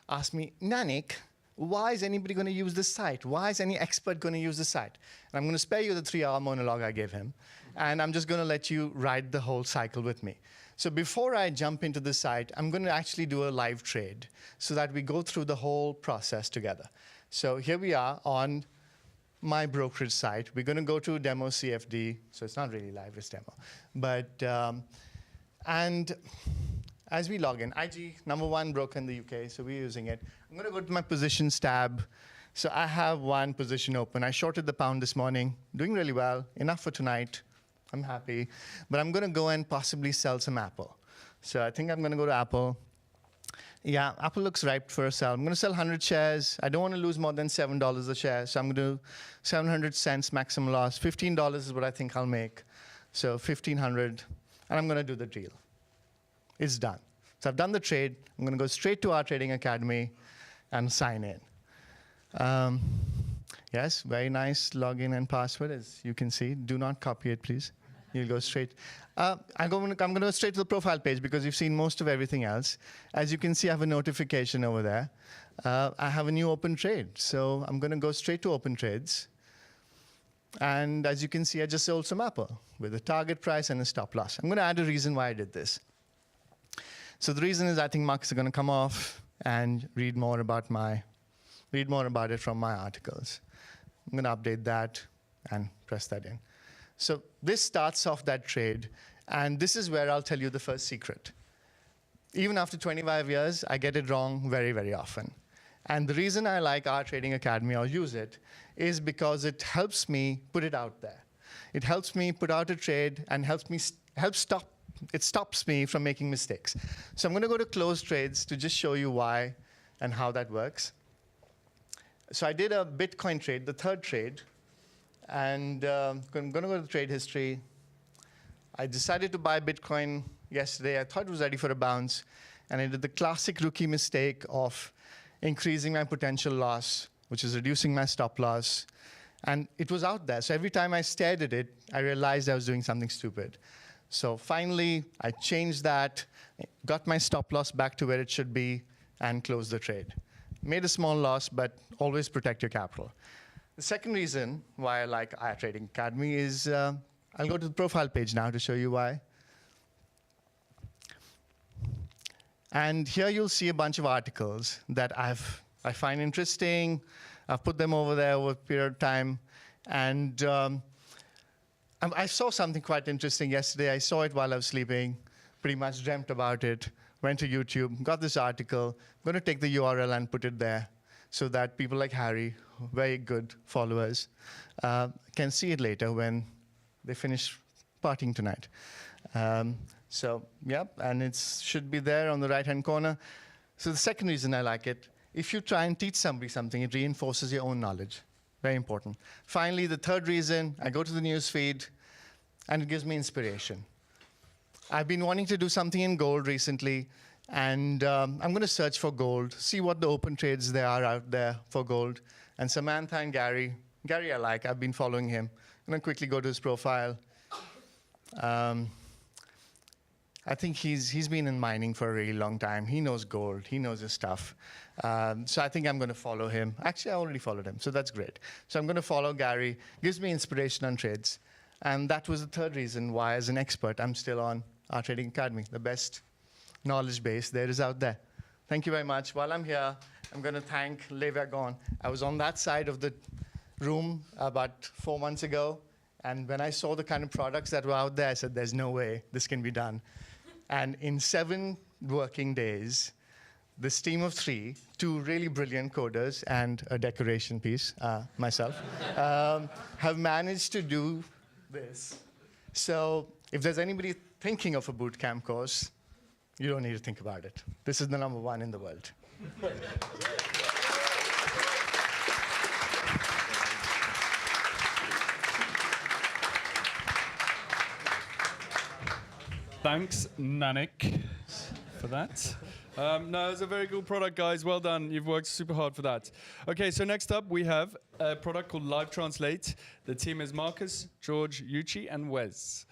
asked me, Nanik, why is anybody going to use this site? Why is any expert going to use this site? And I'm going to spare you the 3-hour monologue I gave him. And I'm just going to let you ride the whole cycle with me. So before I jump into the site, I'm going to actually do a live trade so that we go through the whole process together. So here we are on my brokerage site. We're going to go to demo CFD. So it's not really live, it's demo. But, and as we log in, IG, #1 broker in the UK, so we're using it. I'm going to go to my positions tab. So I have one position open. I shorted the pound this morning, doing really well, enough for tonight. I'm happy. But I'm going to go and possibly sell some Apple. So I think I'm going to go to Apple. Yeah, Apple looks ripe for a sell. I'm going to sell 100 shares. I don't want to lose more than $7 a share. So I'm going to do 700 cents maximum loss. $15 is what I think I'll make. So 1,500. And I'm going to do the deal. It's done. So I've done the trade. I'm going to go straight to our trading academy and sign in. Yes, very nice login and password, as you can see. Do not copy it, please. You'll go straight. I'm going to go straight to the profile page because you've seen most of everything else. As you can see, I have a notification over there. I have a new open trade. So I'm going to go straight to open trades. And as you can see, I just sold some Apple with a target price and a stop loss. I'm going to add a reason why I did this. So the reason is I think markets are going to come off and read more about it from my articles. I'm going to update that and press that in. So this starts off that trade, and this is where I'll tell you the first secret. Even after 25 years, I get it wrong very, very often. And the reason I like our trading academy or use it is because it helps me put it out there. It helps me put out a trade and it stops me from making mistakes. So I'm going to go to close trades to just show you why and how that works. So I did a Bitcoin trade, the third trade. And I'm going to go to the trade history. I decided to buy Bitcoin yesterday. I thought it was ready for a bounce. And I did the classic rookie mistake of increasing my potential loss, which is reducing my stop loss. And it was out there. So every time I stared at it, I realized I was doing something stupid. So finally, I changed that, got my stop loss back to where it should be, and closed the trade. Made a small loss, but always protect your capital. The second reason why I like our trading academy is I'll go to the profile page now to show you why. And here you'll see a bunch of articles that I find interesting. I've put them over there over a period of time. And I saw something quite interesting yesterday. I saw it while I was sleeping, pretty much dreamt about it, went to YouTube, got this article. I'm going to take the URL and put it there so that people like Harry, very good followers, can see it later when they finish partying tonight. So, yep, and it should be there on the right-hand corner. So the second reason I like it, if you try and teach somebody something, it reinforces your own knowledge. Very important. Finally, the third reason, I go to the news feed, and it gives me inspiration. I've been wanting to do something in gold recently, and I'm going to search for gold, see what the open trades there are out there for gold, And Samantha and Gary. Gary I like. I've been following him. I'm going to quickly go to his profile. I think he's been in mining for a really long time. He knows gold. He knows his stuff. So I think I'm going to follow him. Actually, I already followed him, so that's great. So I'm going to follow Gary. Gives me inspiration on trades. And that was the third reason why, as an expert, I'm still on our Trading Academy, the best knowledge base there is out there. Thank you very much. While I'm here, I'm going to thank Wagon. I was on that side of the room about 4 months ago. And when I saw the kind of products that were out there, I said, there's no way this can be done. And in 7 working days, this team of 3, 2 really brilliant coders and a decoration piece, myself, have managed to do this. So if there's anybody thinking of a bootcamp course, you don't need to think about it. This is the #1 in the world. Thanks, Nanik, for that. No, it's a very cool product, guys. Well done. You've worked super hard for that. Okay, so next up, we have a product called Live Translate. The team is Marcus, George, Yuchi, and Wes.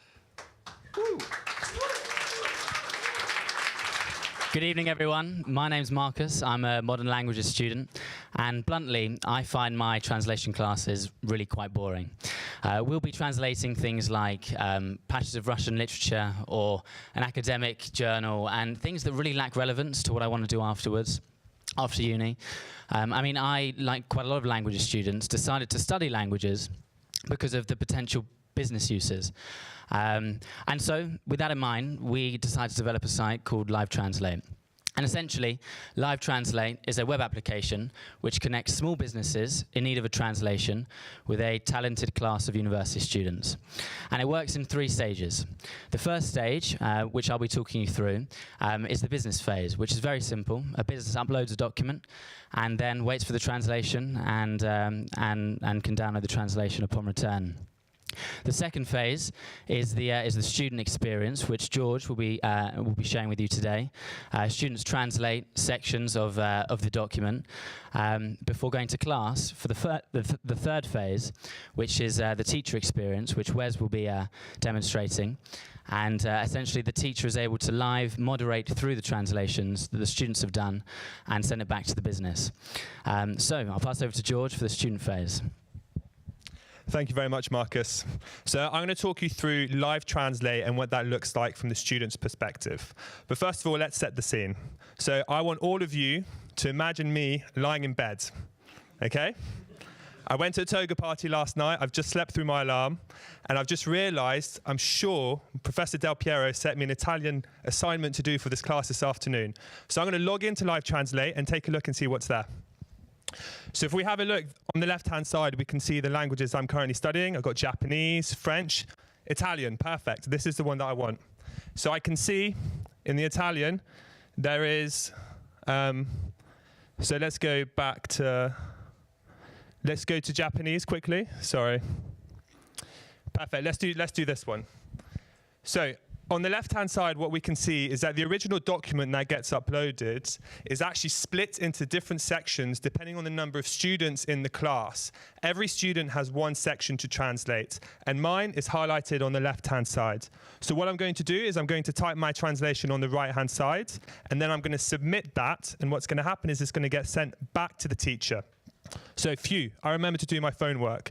Woo. Good evening, everyone. My name's Marcus. I'm a modern languages student. And bluntly, I find my translation classes really quite boring. We'll be translating things like patches of Russian literature or an academic journal and things that really lack relevance to what I want to do afterwards, after uni. I mean, I, like quite a lot of languages students, decided to study languages because of the potential business uses. And so, with that in mind, we decided to develop a site called Live Translate. And essentially, Live Translate is a web application which connects small businesses in need of a translation with a talented class of university students. And it works in 3 stages. The first stage, which I'll be talking you through, is the business phase, which is very simple. A business uploads a document and then waits for the translation and can download the translation upon return. The second phase is the student experience, which George will be sharing with you today. Students translate sections of the document before going to class for the third phase, which is the teacher experience, which Wes will be demonstrating. And essentially, the teacher is able to live moderate through the translations that the students have done and send it back to the business. So I'll pass over to George for the student phase. Thank you very much, Marcus. So I'm going to talk you through Live Translate and what that looks like from the student's perspective. But first of all, let's set the scene. So I want all of you to imagine me lying in bed, okay? I went to a toga party last night. I've just slept through my alarm, and I've just realized, I'm sure Professor Del Piero set me an Italian assignment to do for this class this afternoon. So I'm going to log into Live Translate and take a look and see what's there. So if we have a look on the left-hand side, we can see the languages I'm currently studying. I've got Japanese, French, Italian. Perfect. This is the one that I want. So I can see in the Italian, there is, so let's go to Japanese quickly. Sorry. Perfect. Let's do this one. So on the left-hand side, what we can see is that the original document that gets uploaded is actually split into different sections depending on the number of students in the class. Every student has 1 section to translate, and mine is highlighted on the left-hand side. So what I'm going to do is I'm going to type my translation on the right-hand side, and then I'm going to submit that, and what's going to happen is it's going to get sent back to the teacher. So I remember to do my homework.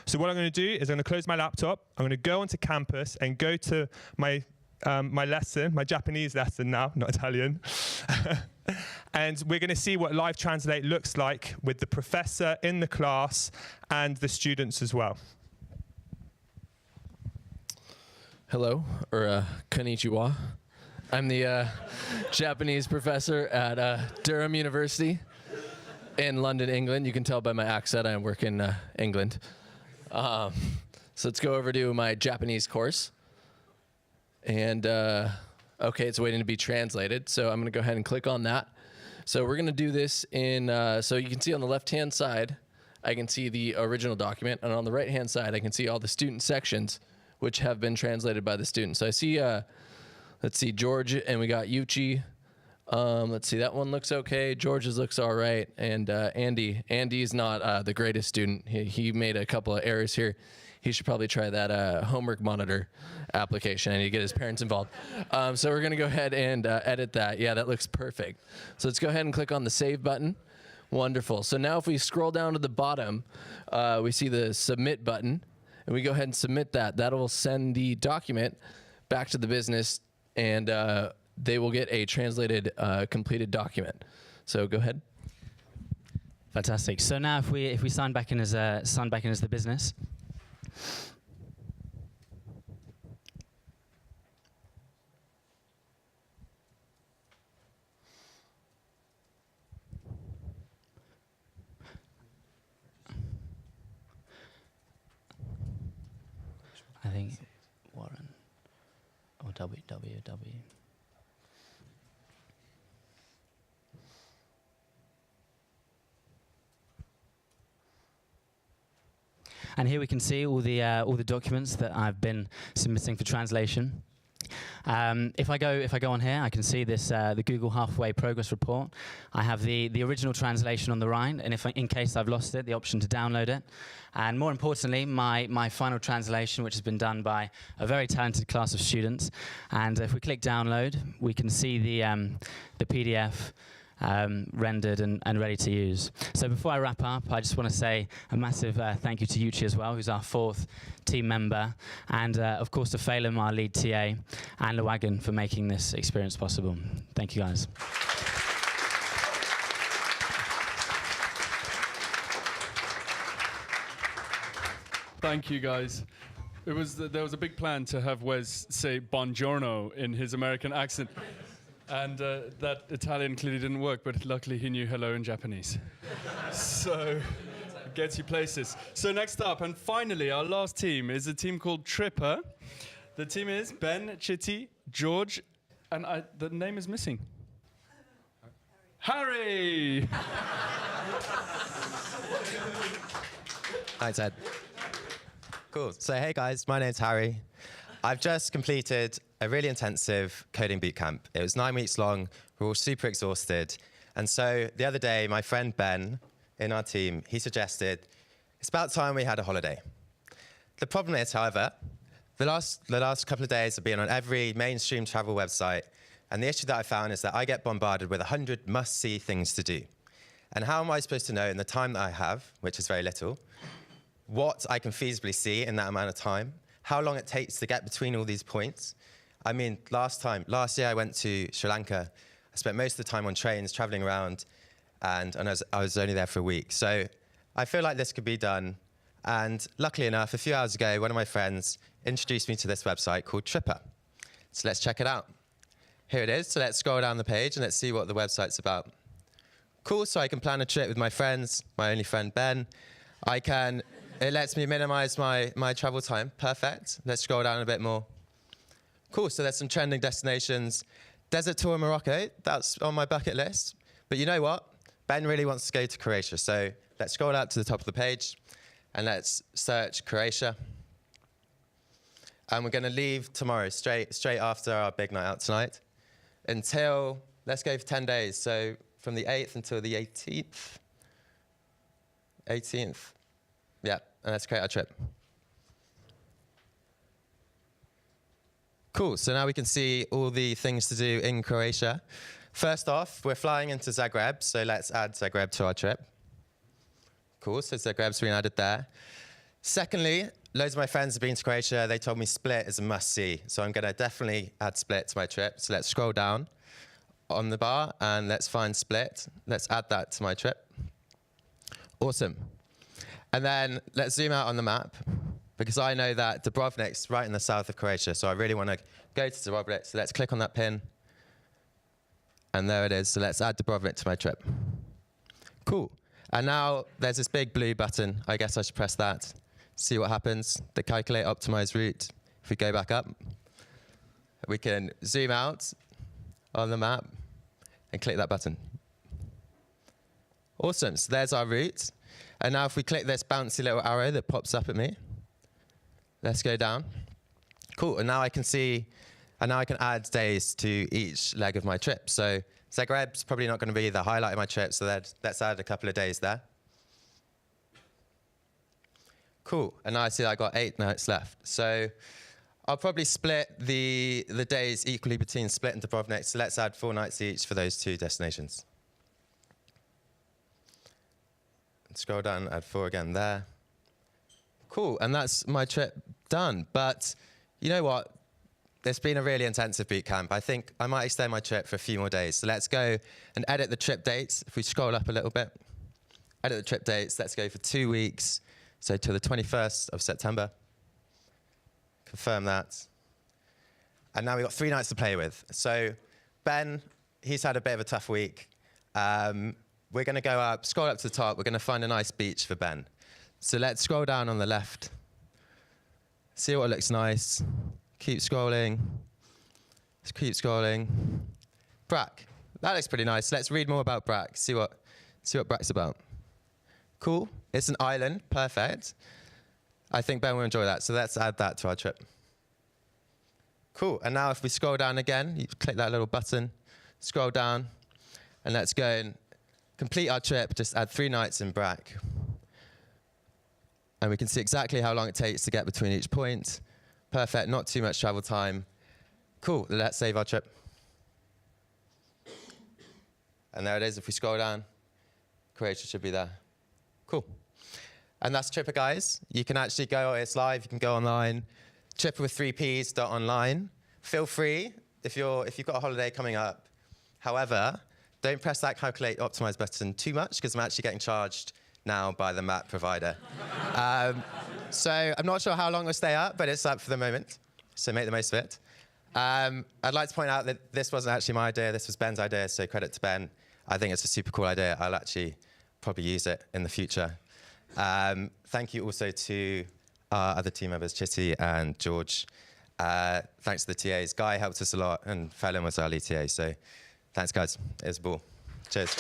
So what I'm going to do is I'm going to close my laptop. I'm going to go onto campus and go to my lesson, my Japanese lesson now, not Italian. And we're going to see what Live Translate looks like with the professor in the class and the students as well. Hello, or konnichiwa. I'm the Japanese professor at Durham University in London, England. You can tell by my accent I work in England. So let's go over to my Japanese course. And okay, it's waiting to be translated. So I'm going to go ahead and click on that. So we're going to do this in, so you can see on the left-hand side, I can see the original document. And on the right-hand side, I can see all the student sections, which have been translated by the students. So I see, let's see, George, and we got Yuchi Let's see, that one looks okay. George's looks all right. And Andy's not the greatest student. He made a couple of errors here. He should probably try that homework monitor application. I need to get his parents involved. So we're going to go ahead and edit that. Yeah, that looks perfect. So let's go ahead and click on the save button. Wonderful. So now if we scroll down to the bottom, we see the submit button. And we go ahead and submit that. That will send the document back to the business, and they will get a translated, completed document. So go ahead. Fantastic. So now if we sign back in as the business. I think Warren or www. And here we can see all the documents that I've been submitting for translation. If I go on here, I can see this the Google Halfway Progress Report. I have the original translation on the right, and if in case I've lost it, the option to download it. And more importantly, my final translation, which has been done by a very talented class of students. And if we click download, we can see the PDF rendered and ready to use. So before I wrap up, I just want to say a massive thank you to Yuchi as well, who's our 4th team member, and of course to Phelan, our lead TA, and Wagon for making this experience possible. Thank you, guys. Thank you, guys. There was a big plan to have Wes say buongiorno in his American accent. And that Italian clearly didn't work, but luckily he knew hello in Japanese. So it gets you places. So next up, and finally, our last team is a team called Tripper. The team is Ben, Chitty, George, and the name is missing. Harry! Hi, Ted. Cool. So, hey, guys, my name's Harry. I've just completed a really intensive coding bootcamp. It was 9 weeks long. We're all super exhausted. And so the other day, my friend Ben in our team, he suggested, it's about time we had a holiday. The problem is, however, the last couple of days have been on every mainstream travel website. And the issue that I found is that I get bombarded with 100 must-see things to do. And how am I supposed to know in the time that I have, which is very little, what I can feasibly see in that amount of time? How long it takes to get between all these points? I mean, last year I went to Sri Lanka. I spent most of the time on trains, traveling around, and I was only there for a week. So I feel like this could be done. And luckily enough, a few hours ago, one of my friends introduced me to this website called Tripper. So let's check it out. Here it is. So let's scroll down the page and let's see what the website's about. Cool, so I can plan a trip with my friends, my only friend Ben. It lets me minimize my travel time. Perfect. Let's scroll down a bit more. Cool, so there's some trending destinations. Desert tour in Morocco, that's on my bucket list. But you know what? Ben really wants to go to Croatia. So let's scroll out to the top of the page and let's search Croatia. And we're going to leave tomorrow, straight after our big night out tonight, until, let's go for 10 days. So from the 8th until the 18th. 18th. Yeah, and let's create our trip. Cool, so now we can see all the things to do in Croatia. First off, we're flying into Zagreb, so let's add Zagreb to our trip. Cool, so Zagreb's been added there. Secondly, loads of my friends have been to Croatia. They told me Split is a must-see, so I'm going to definitely add Split to my trip. So let's scroll down on the bar, and let's find Split. Let's add that to my trip. Awesome. And then let's zoom out on the map, because I know that Dubrovnik's right in the south of Croatia, so I really want to go to Dubrovnik. So let's click on that pin. And there it is. So let's add Dubrovnik to my trip. Cool. And now there's this big blue button. I guess I should press that. See what happens. The calculate optimize route. If we go back up, we can zoom out on the map and click that button. Awesome. So there's our route. And now if we click this bouncy little arrow that pops up at me, let's go down. Cool, and now I can see, and now I can add days to each leg of my trip. So Zagreb's probably not going to be the highlight of my trip, so let's add a couple of days there. Cool, and now I see I got 8 nights left. So I'll probably split the days equally between Split and Dubrovnik, so let's add 4 nights each for those 2 destinations. Scroll down, add 4 again there. Cool, and that's my trip done. But you know what? It's been a really intensive boot camp. I think I might extend my trip for a few more days. So let's go and edit the trip dates. If we scroll up a little bit, edit the trip dates. Let's go for 2 weeks, so till the 21st of September. Confirm that. And now we've got 3 nights to play with. So Ben, he's had a bit of a tough week. We're going to go up, scroll up to the top. We're going to find a nice beach for Ben. So let's scroll down on the left. See what looks nice. Keep scrolling. Let's keep scrolling. Brack. That looks pretty nice. Let's read more about Brack. See what Brack's about. Cool. It's an island. Perfect. I think Ben will enjoy that. So let's add that to our trip. Cool. And now if we scroll down again, you click that little button, scroll down, and let's go and complete our trip. Just add 3 nights in Brack. And we can see exactly how long it takes to get between each point. Perfect, not too much travel time. Cool, let's save our trip. And there it is, if we scroll down, Croatia should be there. Cool. And that's Tripper, guys. You can actually go, it's live, you can go online, tripperwith3ps.online. Feel free, if you've got a holiday coming up. However, don't press that calculate optimize button too much, because I'm actually getting charged now by the map provider. So I'm not sure how long it'll stay up, but it's up for the moment. So make the most of it. I'd like to point out that this wasn't actually my idea. This was Ben's idea, so credit to Ben. I think it's a super cool idea. I'll actually probably use it in the future. Thank you also to our other team members, Chitty and George. Thanks to the TAs. Guy helped us a lot, and Felon was our lead TA. So thanks, guys. It was a ball. Cheers.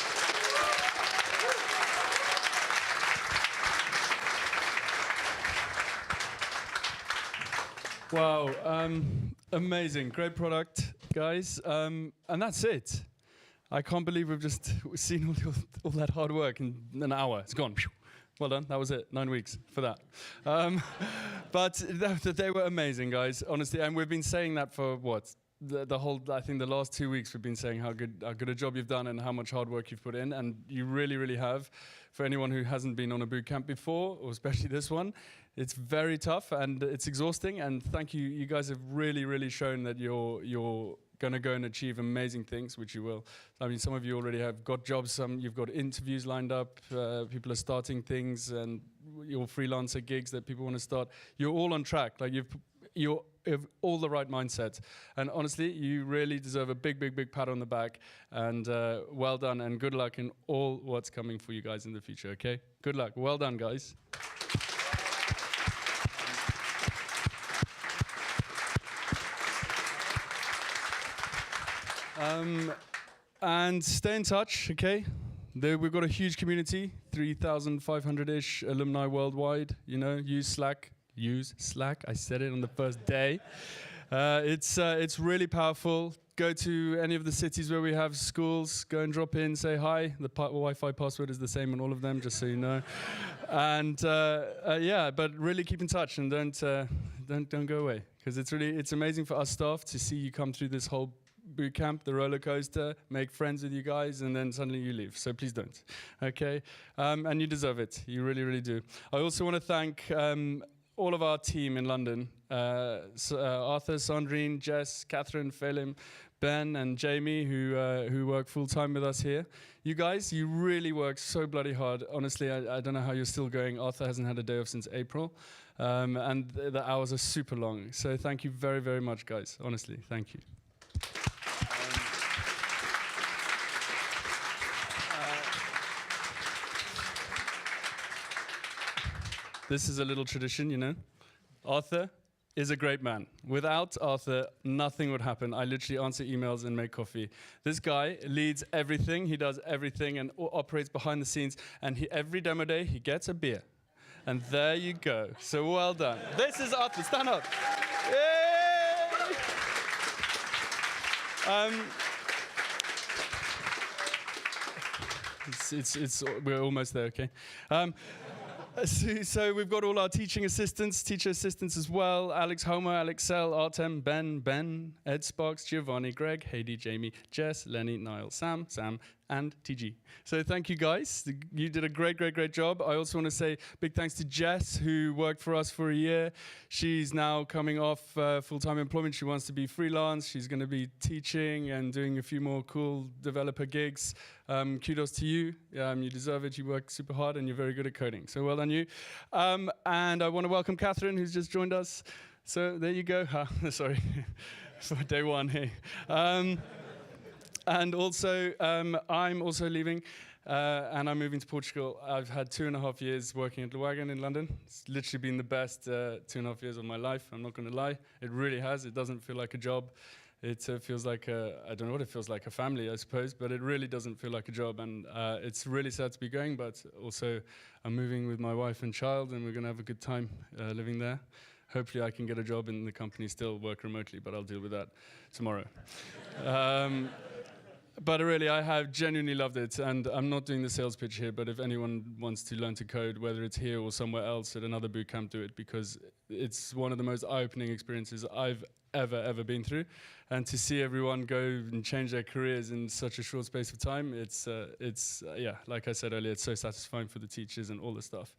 Wow, amazing, great product, guys, and that's it. I can't believe we've just seen all that hard work in an hour. It's gone. Well done, that was it, 9 weeks for that. But they were amazing, guys, honestly, and we've been saying that for what? The whole, I think the last 2 weeks we've been saying how good a job you've done and how much hard work you've put in, and you really, really have. For anyone who hasn't been on a boot camp before, or especially this one, it's very tough and it's exhausting, and thank you. You guys have really, really shown that you're going to go and achieve amazing things, which you will. I mean, some of you already have got jobs, some you've got interviews lined up, people are starting things, and your freelancer gigs that people want to start. You're all on track. Like you have all the right mindset, and honestly, you really deserve a big, big, big pat on the back, and well done, and good luck in all what's coming for you guys in the future, okay? Good luck. Well done, guys. And stay in touch, okay? We've got a huge community, 3,500-ish alumni worldwide. You know, use Slack. I said it on the first day. It's really powerful. Go to any of the cities where we have schools. Go and drop in, say hi. The Wi-Fi password is the same on all of them, just so you know. And yeah, but really keep in touch and don't go away, because it's amazing for us staff to see you come through this whole boot camp, the roller coaster, make friends with you guys, and then suddenly you leave. So please don't, okay? And you deserve it. You really, really do. I also want to thank all of our team in London, Arthur, Sandrine, Jess, Catherine, Phelim, Ben, and Jamie, who work full-time with us here. You guys, you really work so bloody hard. Honestly, I don't know how you're still going. Arthur hasn't had a day off since April, and the hours are super long. So thank you very, very much, guys. Honestly, thank you. This is a little tradition, you know. Arthur is a great man. Without Arthur, nothing would happen. I literally answer emails and make coffee. This guy leads everything. He does everything and operates behind the scenes. And every demo day, he gets a beer. And there you go. So well done. This is Arthur. Stand up. Yay! We're almost there, okay? So we've got all our teacher assistants as well. Alex Homer, Alexel, Artem, Ben, Ed Sparks, Giovanni, Greg, Heidi, Jamie, Jess, Lenny, Niall, Sam, and TG. So thank you guys. You did a great job. I also want to say big thanks to Jess, who worked for us for a year. She's now coming off full-time employment. She wants to be freelance. She's going to be teaching and doing a few more cool developer gigs. Kudos to you. You deserve it. You work super hard and you're very good at coding. So well done you. And I want to welcome Catherine, who's just joined us. So there you go. Sorry, for day one. Hey. And also, I'm also leaving, and I'm moving to Portugal. I've had 2.5 years working at Wagon in London. It's literally been the best 2.5 years of my life. I'm not going to lie. It really has. It doesn't feel like a job. It feels like I don't know what it feels like, a family, I suppose, but it really doesn't feel like a job. And it's really sad to be going, but also I'm moving with my wife and child, and we're going to have a good time living there. Hopefully I can get a job in the company, still work remotely, but I'll deal with that tomorrow. But really, I have genuinely loved it, and I'm not doing the sales pitch here, but if anyone wants to learn to code, whether it's here or somewhere else at another bootcamp, do it, because it's one of the most eye-opening experiences I've ever been through. And to see everyone go and change their careers in such a short space of time, it's like I said earlier, it's so satisfying for the teachers and all the stuff.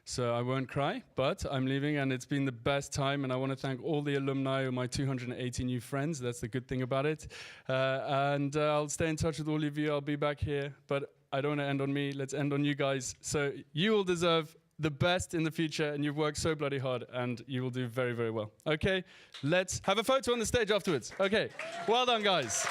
So I won't cry, but I'm leaving, and it's been the best time, and I want to thank all the alumni of my 280 new friends. That's the good thing about it. And I'll stay in touch with all of you. I'll be back here, but I don't want to end on me. Let's end on you guys. So you all deserve the best in the future, and you've worked so bloody hard, and you will do very well. Okay, let's have a photo on the stage afterwards. Okay, well done, guys.